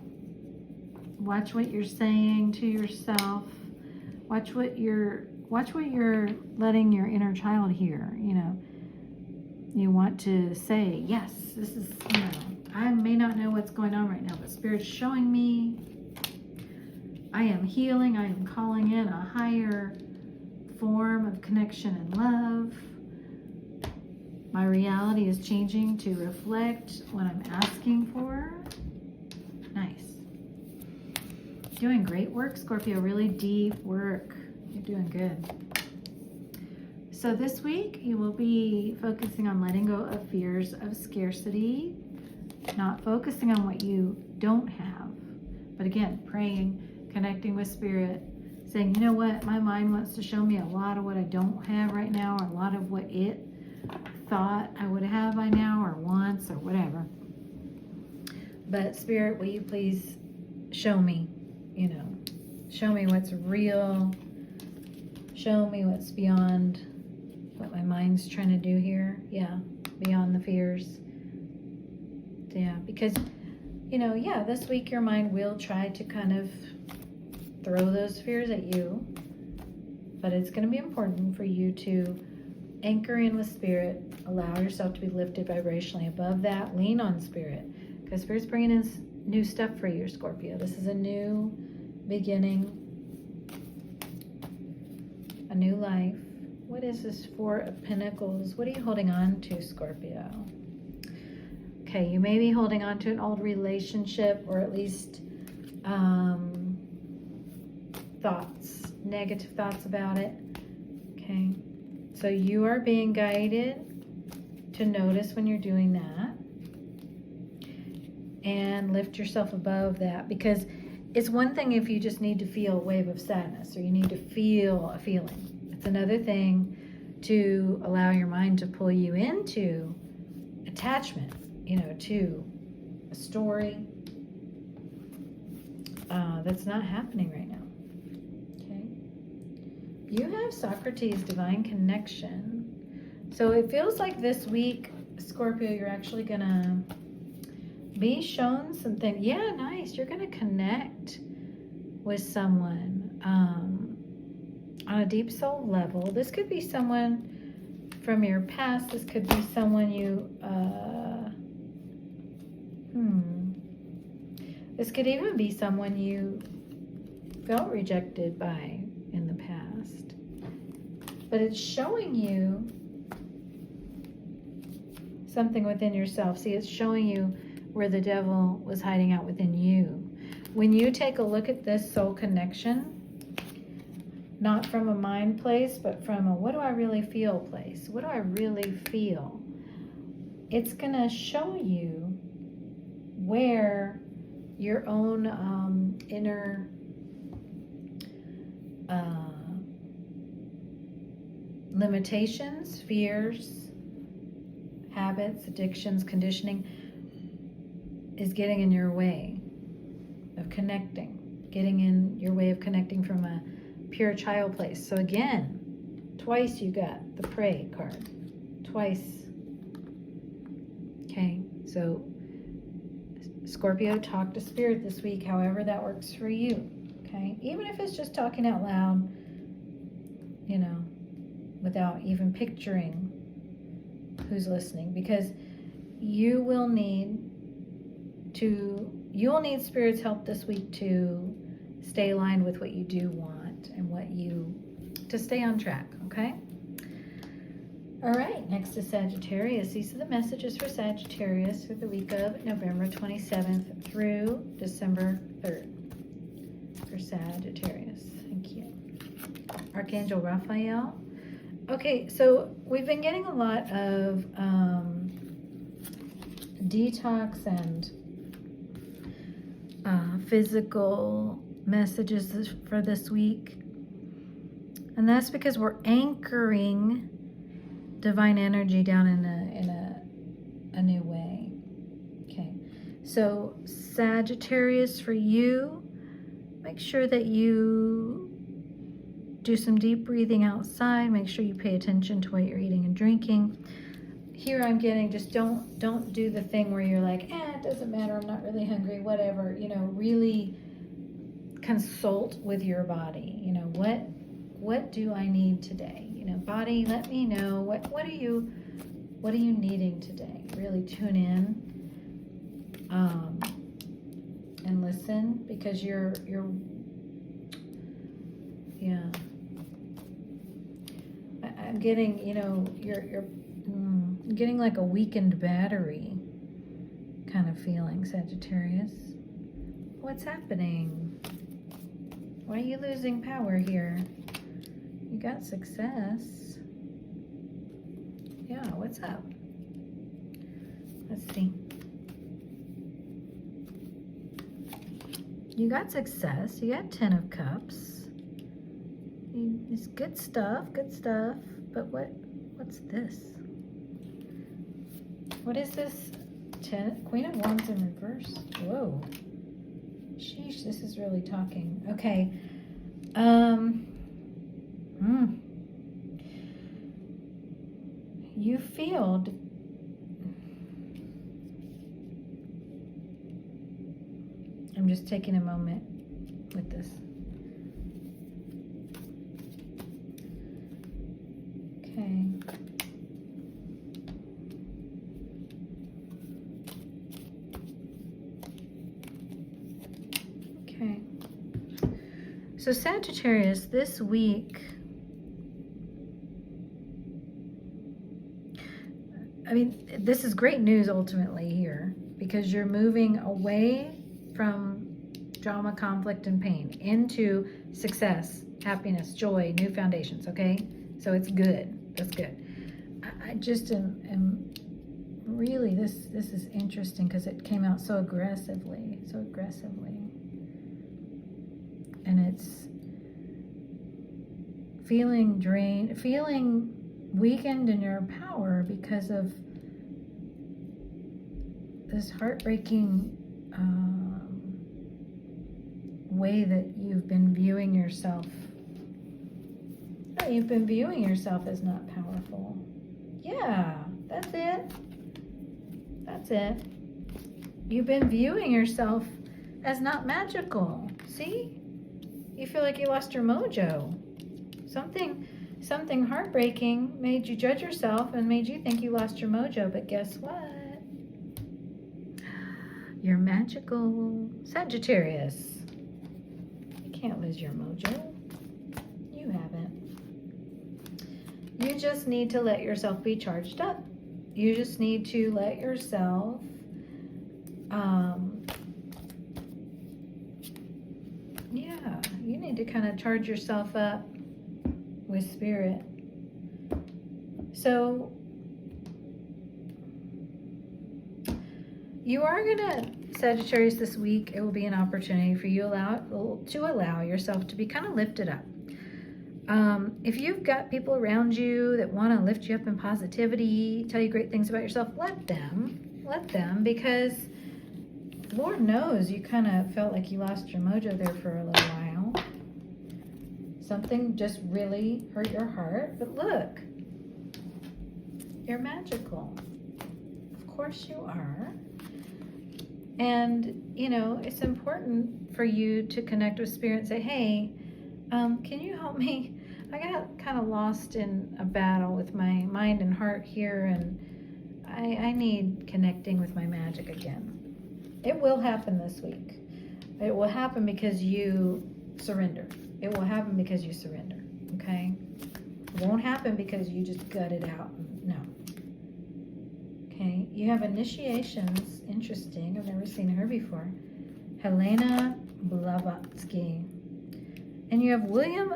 Watch what you're saying to yourself. Watch what you're letting your inner child hear. You want to say, yes, this is, I may not know what's going on right now, but Spirit's showing me I am healing. I am calling in a higher form of connection and love. My reality is changing to reflect what I'm asking for. Nice. Doing great work, Scorpio. Really deep work. You're doing good. So this week, you will be focusing on letting go of fears of scarcity, not focusing on what you don't have, but again, praying, connecting with Spirit, saying, you know what, my mind wants to show me a lot of what I don't have right now, or a lot of what it thought I would have by now, or wants, or whatever. But Spirit, will you please show me, show me what's real, show me what's beyond what my mind's trying to do here. Yeah, beyond the fears. Yeah, because, this week your mind will try to kind of throw those fears at you, but it's going to be important for you to anchor in with Spirit, allow yourself to be lifted vibrationally above that, lean on Spirit, because Spirit's bringing in new stuff for you, Scorpio. This is a new beginning, a new life. What is this Four of Pentacles? What are you holding on to, Scorpio? Okay, you may be holding on to an old relationship, or at least negative thoughts about it. Okay, so you are being guided to notice when you're doing that and lift yourself above that, because it's one thing if you just need to feel a wave of sadness, or you need to feel a feeling. It's another thing to allow your mind to pull you into attachment, to a story that's not happening right now. Okay. You have Socrates, divine connection. So it feels like this week, Scorpio, you're actually gonna be shown something. Yeah, nice. You're gonna connect with someone on a deep soul level. This could be someone from your past. This could be someone you this could even be someone you felt rejected by in the past. But it's showing you something within yourself. See, it's showing you where the devil was hiding out within you. When you take a look at this soul connection, not from a mind place, but from a what do I really feel place. What do I really feel? It's going to show you where your own inner limitations, fears, habits, addictions, conditioning is getting in your way of connecting, getting in your way of connecting from a pure child place. So again, twice you got the pray card. Twice. Okay, so Scorpio, talk to spirit this week, however that works for you. Okay, even if it's just talking out loud, you know, without even picturing who's listening, because you'll need Spirit's help this week to stay aligned with what you do want and to stay on track, okay? All right, next is Sagittarius. These are the messages for Sagittarius for the week of November 27th through December 3rd for Sagittarius. Thank you. Archangel Raphael. Okay, so we've been getting a lot of detox and physical messages for this week. And that's because we're anchoring divine energy down in a new way. Okay, so Sagittarius, for you, make sure that you do some deep breathing outside. Make sure you pay attention to what you're eating and drinking. Here I'm getting, just don't do the thing where you're like, it doesn't matter, I'm not really hungry, whatever. You know, really consult with your body. You know, what do I need today? You know, body, let me know what are you needing today? Really tune in and listen, because you're I'm getting, you know, you're getting like a weakened battery kind of feeling, Sagittarius. What's happening? Why are you losing power here? You got success. Yeah, what's up? Let's see. You got success. You got 10 of Cups. It's good stuff, but what's this? What is this? Queen of Wands in reverse. Whoa. Sheesh, this is really talking. Okay. You feel I'm just taking a moment with this. Okay. Okay. So Sagittarius, this week, I mean, this is great news ultimately here, because you're moving away from drama, conflict, and pain into success, happiness, joy, new foundations, okay? So it's good. That's good. I just am really, this is interesting because it came out so aggressively. And it's feeling drained, feeling weakened in your power because of this heartbreaking way that you've been viewing yourself. You've been viewing yourself as not powerful. Yeah, that's it. That's it. You've been viewing yourself as not magical. See? You feel like you lost your mojo. Something heartbreaking made you judge yourself and made you think you lost your mojo. But guess what? You're magical. Sagittarius. You can't lose your mojo. You haven't. You just need to let yourself be charged up. You just need to let yourself you need to kind of charge yourself up with spirit. So you are gonna, Sagittarius, this week, it will be an opportunity for you to allow yourself to be kind of lifted up. If you've got people around you that want to lift you up in positivity, tell you great things about yourself, let them, because Lord knows you kind of felt like you lost your mojo there for a little while. Something just really hurt your heart, but look, you're magical. Of course you are. And, you know, it's important for you to connect with spirit and say, hey, can you help me? I got kind of lost in a battle with my mind and heart here, and I need connecting with my magic again. It will happen this week. It will happen because you surrender. It will happen because you surrender, okay? It won't happen because you just gut it out. No. Okay, you have initiations. Interesting. I've never seen her before. Helena Blavatsky. And you have William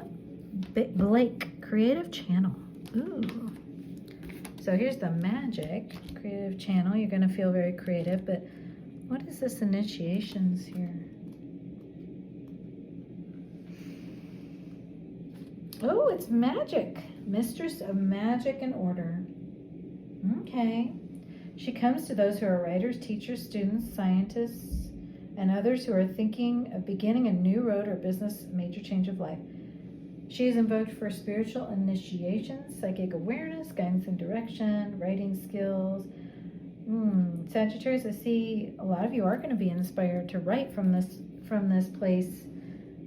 Blake, Creative Channel. Ooh. So here's the magic. Creative Channel. You're going to feel very creative, but what is this initiations here? Oh, it's magic. Mistress of Magic and Order. Okay. She comes to those who are writers, teachers, students, scientists, and others who are thinking of beginning a new road or business major change of life. She is invoked for spiritual initiations, psychic awareness, guidance and direction, writing skills. Sagittarius, I see a lot of you are going to be inspired to write from this place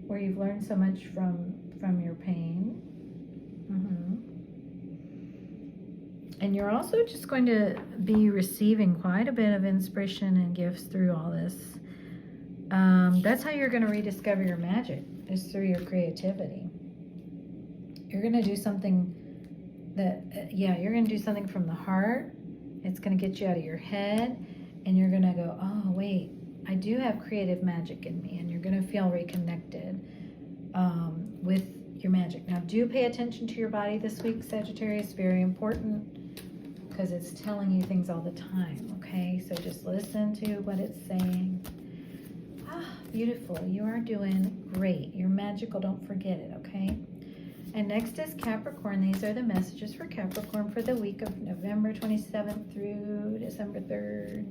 where you've learned so much from your pain. And you're also just going to be receiving quite a bit of inspiration and gifts through all this. That's how you're going to rediscover your magic, is through your creativity. You're going to do something you're going to do something from the heart. It's going to get you out of your head, and you're going to go, oh, wait, I do have creative magic in me, and you're going to feel reconnected with your magic. Now, do pay attention to your body this week, Sagittarius. Very important, because it's telling you things all the time, okay? So just listen to what it's saying. Beautiful. You are doing great. You're magical. Don't forget it, okay? And next is Capricorn. These are the messages for Capricorn for the week of November 27th through December 3rd.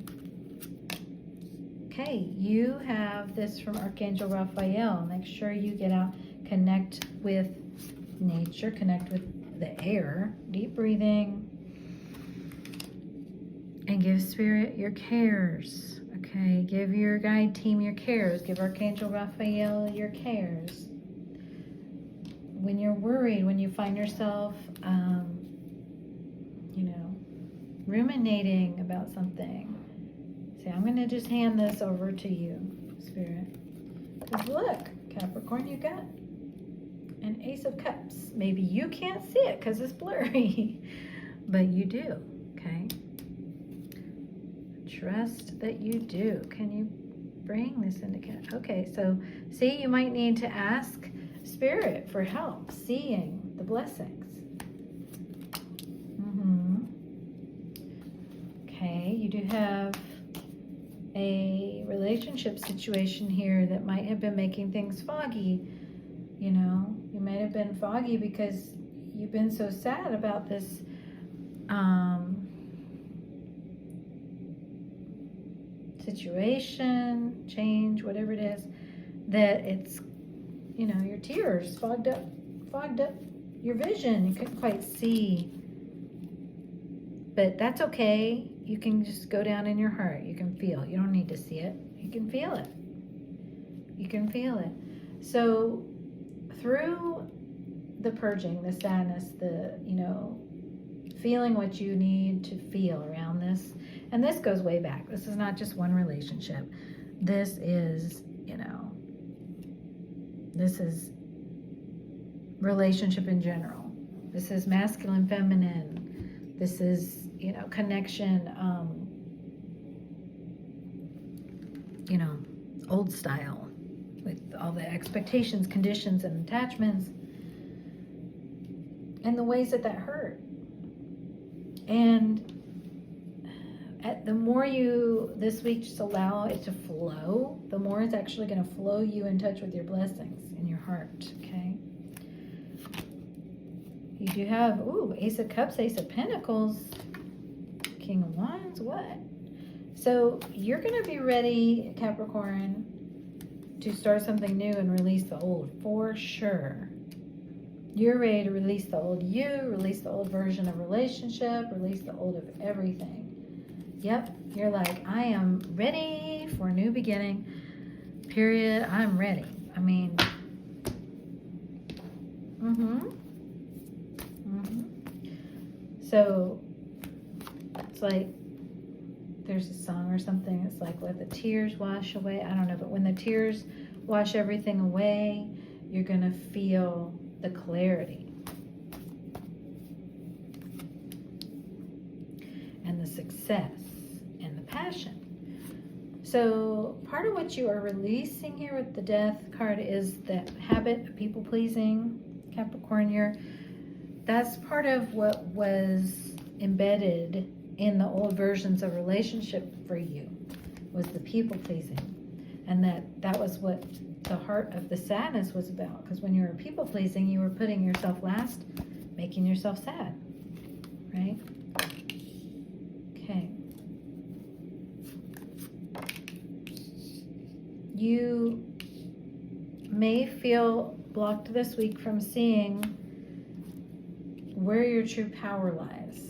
Okay, you have this from Archangel Raphael. Make sure you get out, connect with nature, connect with the air, deep breathing, and give spirit your cares. Okay, give your guide team your cares. Give Archangel Raphael your cares. When you're worried, when you find yourself, ruminating about something, say, I'm going to just hand this over to you, Spirit. Because look, Capricorn, you got an Ace of Cups. Maybe you can't see it because it's blurry, but you do, okay? Trust that you do. Can you bring this into... Okay, so see, you might need to ask Spirit for help seeing the blessings. Okay, you do have a relationship situation here that might have been making things foggy. You know, you might have been foggy because you've been so sad about this situation, change, whatever it is, that it's, your tears fogged up your vision. You couldn't quite see But that's okay. You can just go down in your heart. You can feel. You don't need to see it. You can feel it. You can feel it. So through the purging, the sadness, the, feeling what you need to feel around this, and this goes way back. This is not just one relationship. This is, this is relationship in general. This is masculine, feminine. This is, connection, old style with all the expectations, conditions, and attachments, and the ways that hurt. And the more you this week just allow it to flow, the more it's actually going to flow you in touch with your blessings in your heart. Okay. You do have Ace of Cups, Ace of Pentacles, King of Wands. What? So you're going to be ready, Capricorn, to start something new and release the old, for sure. You're ready to release the old you, release the old version of relationship, release the old of everything. Yep, you're like, I am ready for a new beginning, period. I'm ready. I mean, So it's like, there's a song or something. It's like, let the tears wash away. I don't know, but when the tears wash everything away, you're going to feel the clarity and the success and the passion. So part of what you are releasing here with the Death card is the habit of people pleasing, Capricorn. That's part of what was embedded in the old versions of relationship for you, was the people pleasing. And that was what the heart of the sadness was about. Because when you were people pleasing, you were putting yourself last, making yourself sad, right? Okay. You may feel blocked this week from seeing where your true power lies.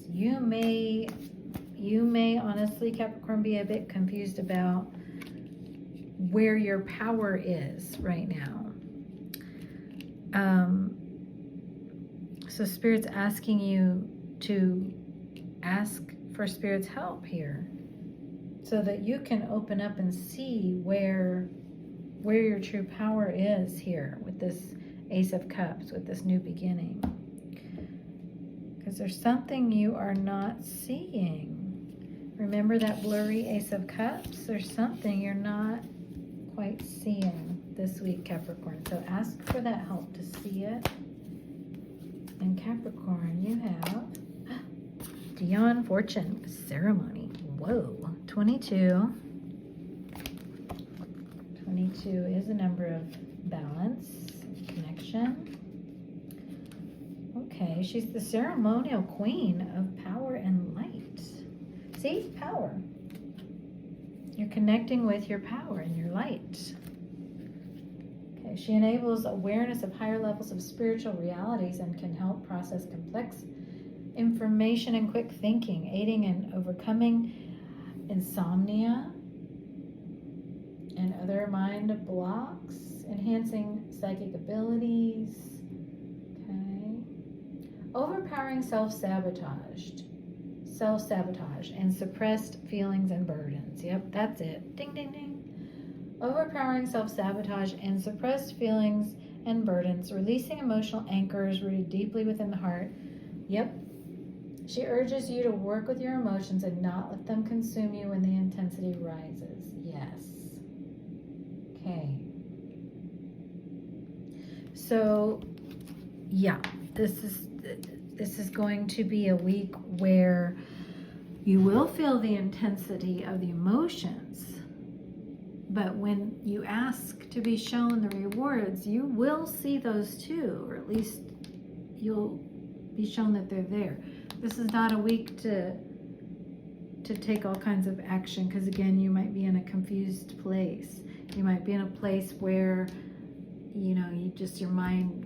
You may honestly, Capricorn, be a bit confused about where your power is right now. So Spirit's asking you to ask for Spirit's help here, so that you can open up and see where your true power is here with this Ace of Cups, with this new beginning. Because there's something you are not seeing. Remember that blurry Ace of Cups? There's something you're not quite seeing this week, Capricorn. So ask for that help to see it. And Capricorn, you have Dion Fortune Ceremony. Whoa, 22. 22 is a number of balance, connection. Okay, she's the ceremonial queen of power and light. See? Power. You're connecting with your power and your light. Okay, she enables awareness of higher levels of spiritual realities and can help process complex information and quick thinking, aiding in overcoming insomnia and other mind blocks, enhancing psychic abilities. Overpowering self-sabotage and suppressed feelings and burdens. Yep, that's it. Ding, ding, ding. Overpowering self-sabotage and suppressed feelings and burdens, releasing emotional anchors rooted deeply within the heart. Yep. She urges you to work with your emotions and not let them consume you when the intensity rises. Yes. Okay. So, yeah, this is going to be a week where you will feel the intensity of the emotions, but when you ask to be shown the rewards, you will see those too, or at least you'll be shown that they're there. This is not a week to take all kinds of action, because again, you might be in a confused place. You might be in a place where, your mind,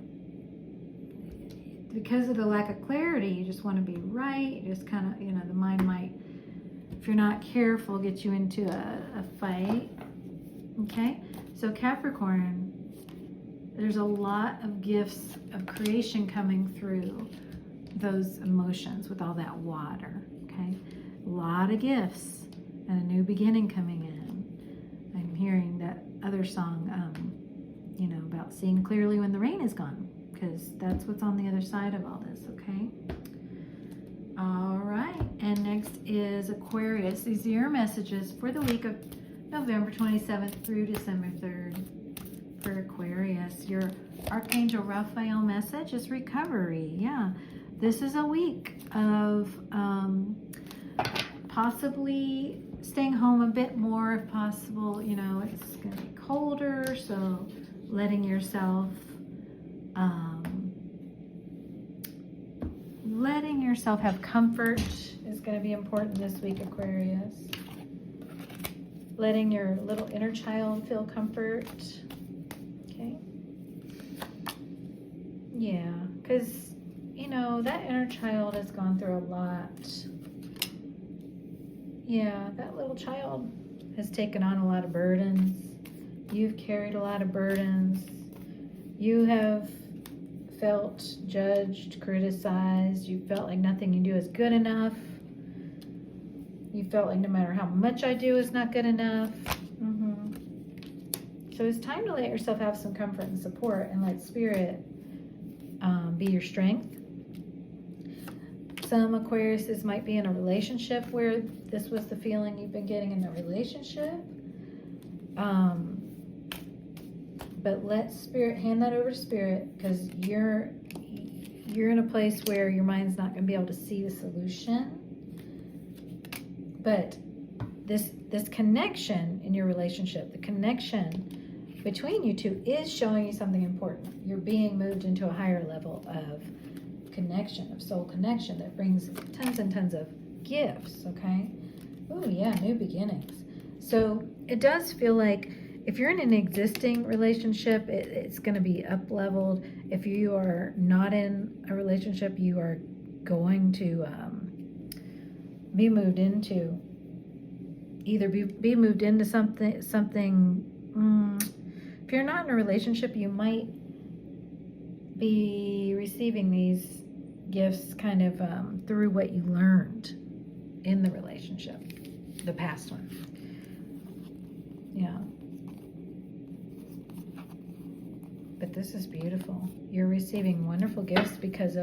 because of the lack of clarity, you just want to be right. You just kind of, you know, the mind might, if you're not careful, get you into a fight. Okay? So Capricorn, there's a lot of gifts of creation coming through those emotions with all that water. Okay? A lot of gifts and a new beginning coming in. I'm hearing that other song, you know, about seeing clearly when the rain is gone, because that's what's on the other side of all this, okay? All right, and next is Aquarius. These are your messages for the week of November 27th through December 3rd for Aquarius. Your Archangel Raphael message is recovery. Yeah, this is a week of possibly staying home a bit more if possible. You know, it's going to be colder, so letting yourself have comfort is going to be important this week, Aquarius. Letting your little inner child feel comfort. Okay. Yeah, because, you know, that inner child has gone through a lot. Yeah, that little child has taken on a lot of burdens. You've carried a lot of burdens. You have felt judged, criticized. You felt like nothing you do is good enough. You felt like no matter how much I do is not good enough. So it's time to let yourself have some comfort and support and let Spirit be your strength. Some Aquariuses might be in a relationship where this was the feeling you've been getting in the relationship. But let Spirit, hand that over to Spirit, because you're in a place where your mind's not going to be able to see the solution. But this connection in your relationship, the connection between you two is showing you something important. You're being moved into a higher level of connection, of soul connection that brings tons and tons of gifts, okay? Oh yeah, new beginnings. So it does feel like if you're in an existing relationship, it's going to be up-leveled. If you are not in a relationship, you are going to be moved into, either be moved into something. If you're not in a relationship, you might be receiving these gifts kind of through what you learned in the relationship, the past one. Yeah. But this is beautiful. You're receiving wonderful gifts because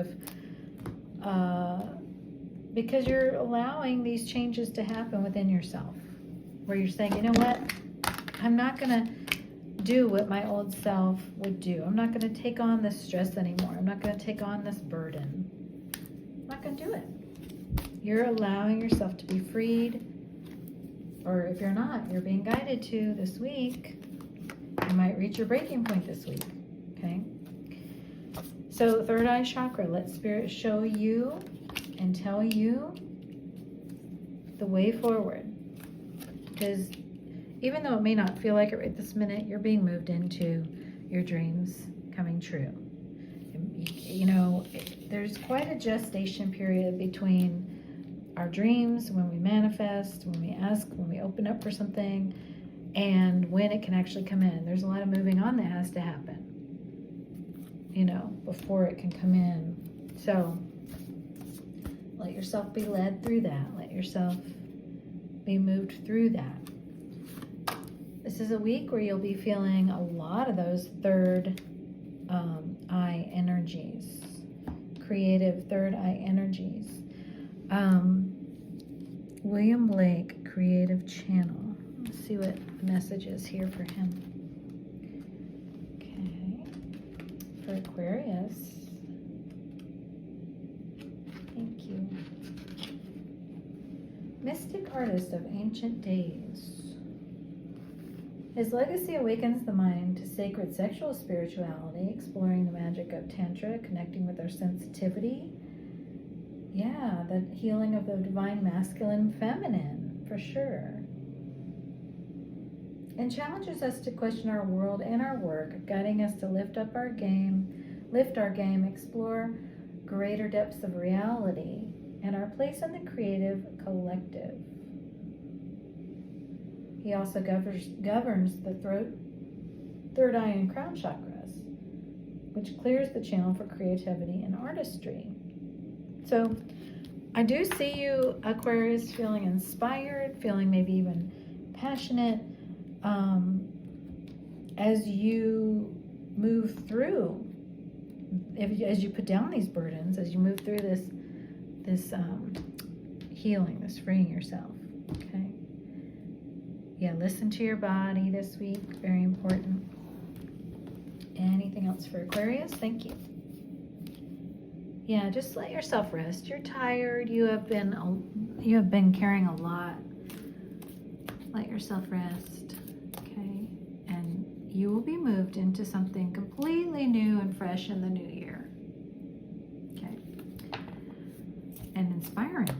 you're allowing these changes to happen within yourself, where you're saying, you know what, I'm not gonna do what my old self would do. I'm not gonna take on this stress anymore. I'm not gonna take on this burden. I'm not gonna do it. You're allowing yourself to be freed, or if you're not, you're being guided to this week. You might reach your breaking point this week. Okay, so third eye chakra, let Spirit show you and tell you the way forward, because even though it may not feel like it right this minute, you're being moved into your dreams coming true. You know, there's quite a gestation period between our dreams, when we manifest, when we ask, when we open up for something, and when it can actually come in. There's a lot of moving on that has to happen, you know, before it can come in. So let yourself be led through that. Let yourself be moved through that. This is a week where you'll be feeling a lot of those third eye energies, creative third eye energies. William Blake, creative channel. Let's see what the message is here for him. Okay. For Aquarius. Thank you. Mystic artist of ancient days. His legacy awakens the mind to sacred sexual spirituality, exploring the magic of Tantra, connecting with our sensitivity. Yeah, the healing of the divine masculine feminine, for sure. And challenges us to question our world and our work, guiding us to lift our game, explore greater depths of reality, and our place in the creative collective. He also governs the throat, third eye, and crown chakras, which clears the channel for creativity and artistry. So I do see you, Aquarius, feeling inspired, feeling maybe even passionate as you move through, as you put down these burdens, as you move through this healing, this freeing yourself. Okay. Yeah, listen to your body this week. Very important. Anything else for Aquarius? Thank you. Yeah, just let yourself rest. You're tired. You have been carrying a lot. Let yourself rest. Okay? And you will be moved into something completely new and fresh in the new year. Okay? And inspiring.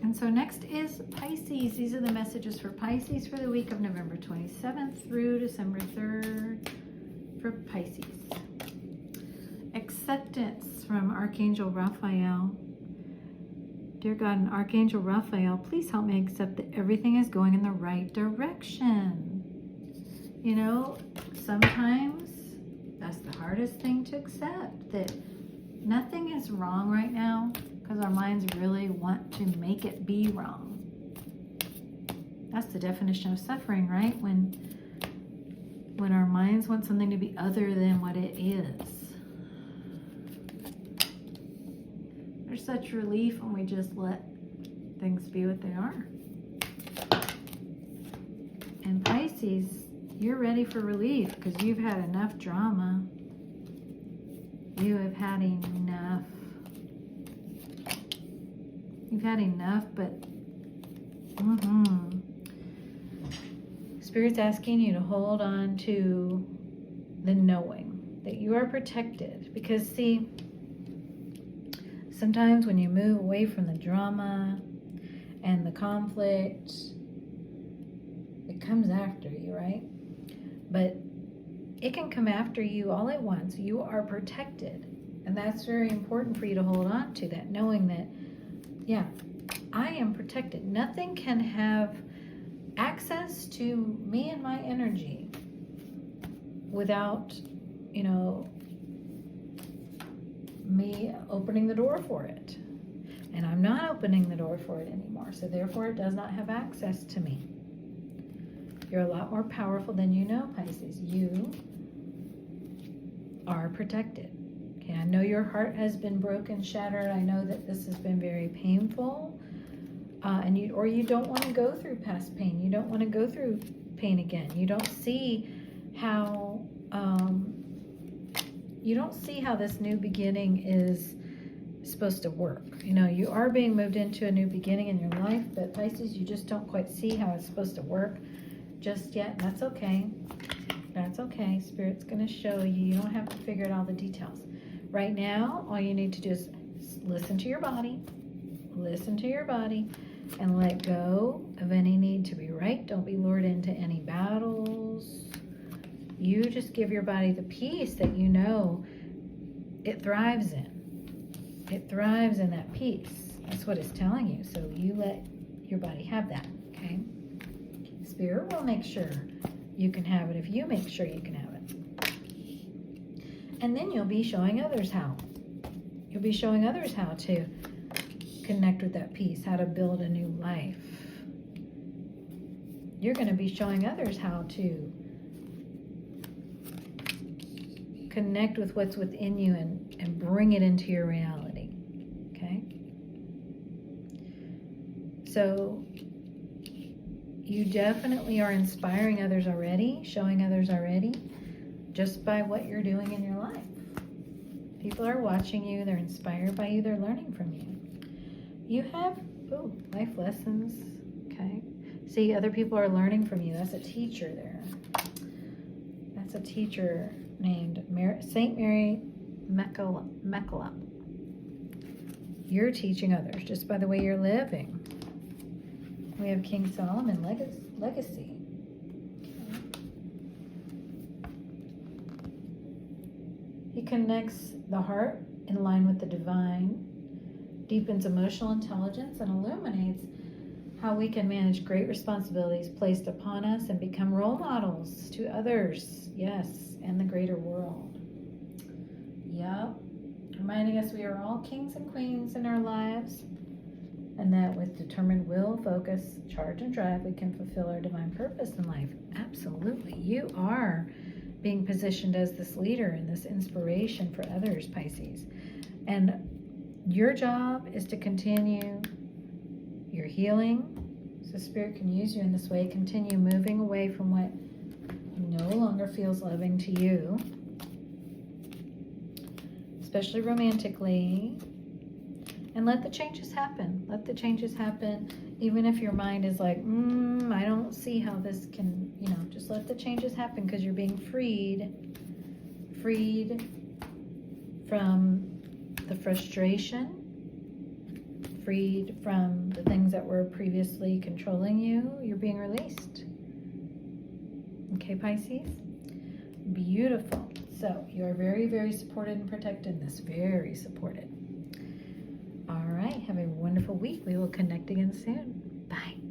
And so next is Pisces. These are the messages for Pisces for the week of November 27th through December 3rd for Pisces. Acceptance from Archangel Raphael. Dear God and Archangel Raphael, please help me accept that everything is going in the right direction. You know, sometimes that's the hardest thing to accept, that nothing is wrong right now because our minds really want to make it be wrong. That's the definition of suffering, right? When our minds want something to be other than what it is. There's such relief when we just let things be what they are. And Pisces, you're ready for relief because you've had enough drama. You have had enough. You've had enough, but Spirit's asking you to hold on to the knowing that you are protected. Because see, sometimes when you move away from the drama and the conflict, it comes after you, right? But it can come after you all at once. You are protected. And that's very important for you to hold on to, that knowing that, yeah, I am protected. Nothing can have access to me and my energy without, you know, me opening the door for it. And I'm not opening the door for it anymore. So therefore it does not have access to me. You're a lot more powerful than you know, Pisces. You are protected. Okay, I know your heart has been broken, shattered. I know that this has been very painful. And you don't want to go through past pain. You don't want to go through pain again. You don't see how this new beginning is supposed to work. You know, you are being moved into a new beginning in your life, but Pisces, you just don't quite see how it's supposed to work just yet. That's okay. That's okay. Spirit's going to show you. You don't have to figure out all the details. Right now, all you need to do is listen to your body. Listen to your body and let go of any need to be right. Don't be lured into any battles. You just give your body the peace that you know it thrives in. It thrives in that peace. That's what it's telling you. So you let your body have that, okay? Spirit will make sure you can have it if you make sure you can have it. And then you'll be showing others how. You'll be showing others how to connect with that peace, how to build a new life. You're going to be showing others how to connect with what's within you and bring it into your reality. Okay? So you definitely are inspiring others already, showing others already, just by what you're doing in your life. People are watching you, they're inspired by you, they're learning from you. You have, life lessons, okay? See, other people are learning from you. That's a teacher there. That's a teacher named Saint Mary Mechala. You're teaching others just by the way you're living. We have King Solomon legacy. He connects the heart in line with the divine, deepens emotional intelligence, and illuminates how we can manage great responsibilities placed upon us and become role models to others, yes, and the greater world. Yep. Reminding us we are all kings and queens in our lives, and that with determined will, focus, charge, and drive, we can fulfill our divine purpose in life. Absolutely. You are being positioned as this leader and this inspiration for others, Pisces. And your job is to continue your healing, so Spirit can use you in this way. Continue moving away from what no longer feels loving to you, especially romantically, and let the changes happen. Let the changes happen, even if your mind is like, I don't see how this can, just let the changes happen, because you're being freed from the frustration, freed from the things that were previously controlling you. You're being released. Okay, Pisces? Beautiful. So you are very, very supported and protected in this. Very supported. All right. Have a wonderful week. We will connect again soon. Bye.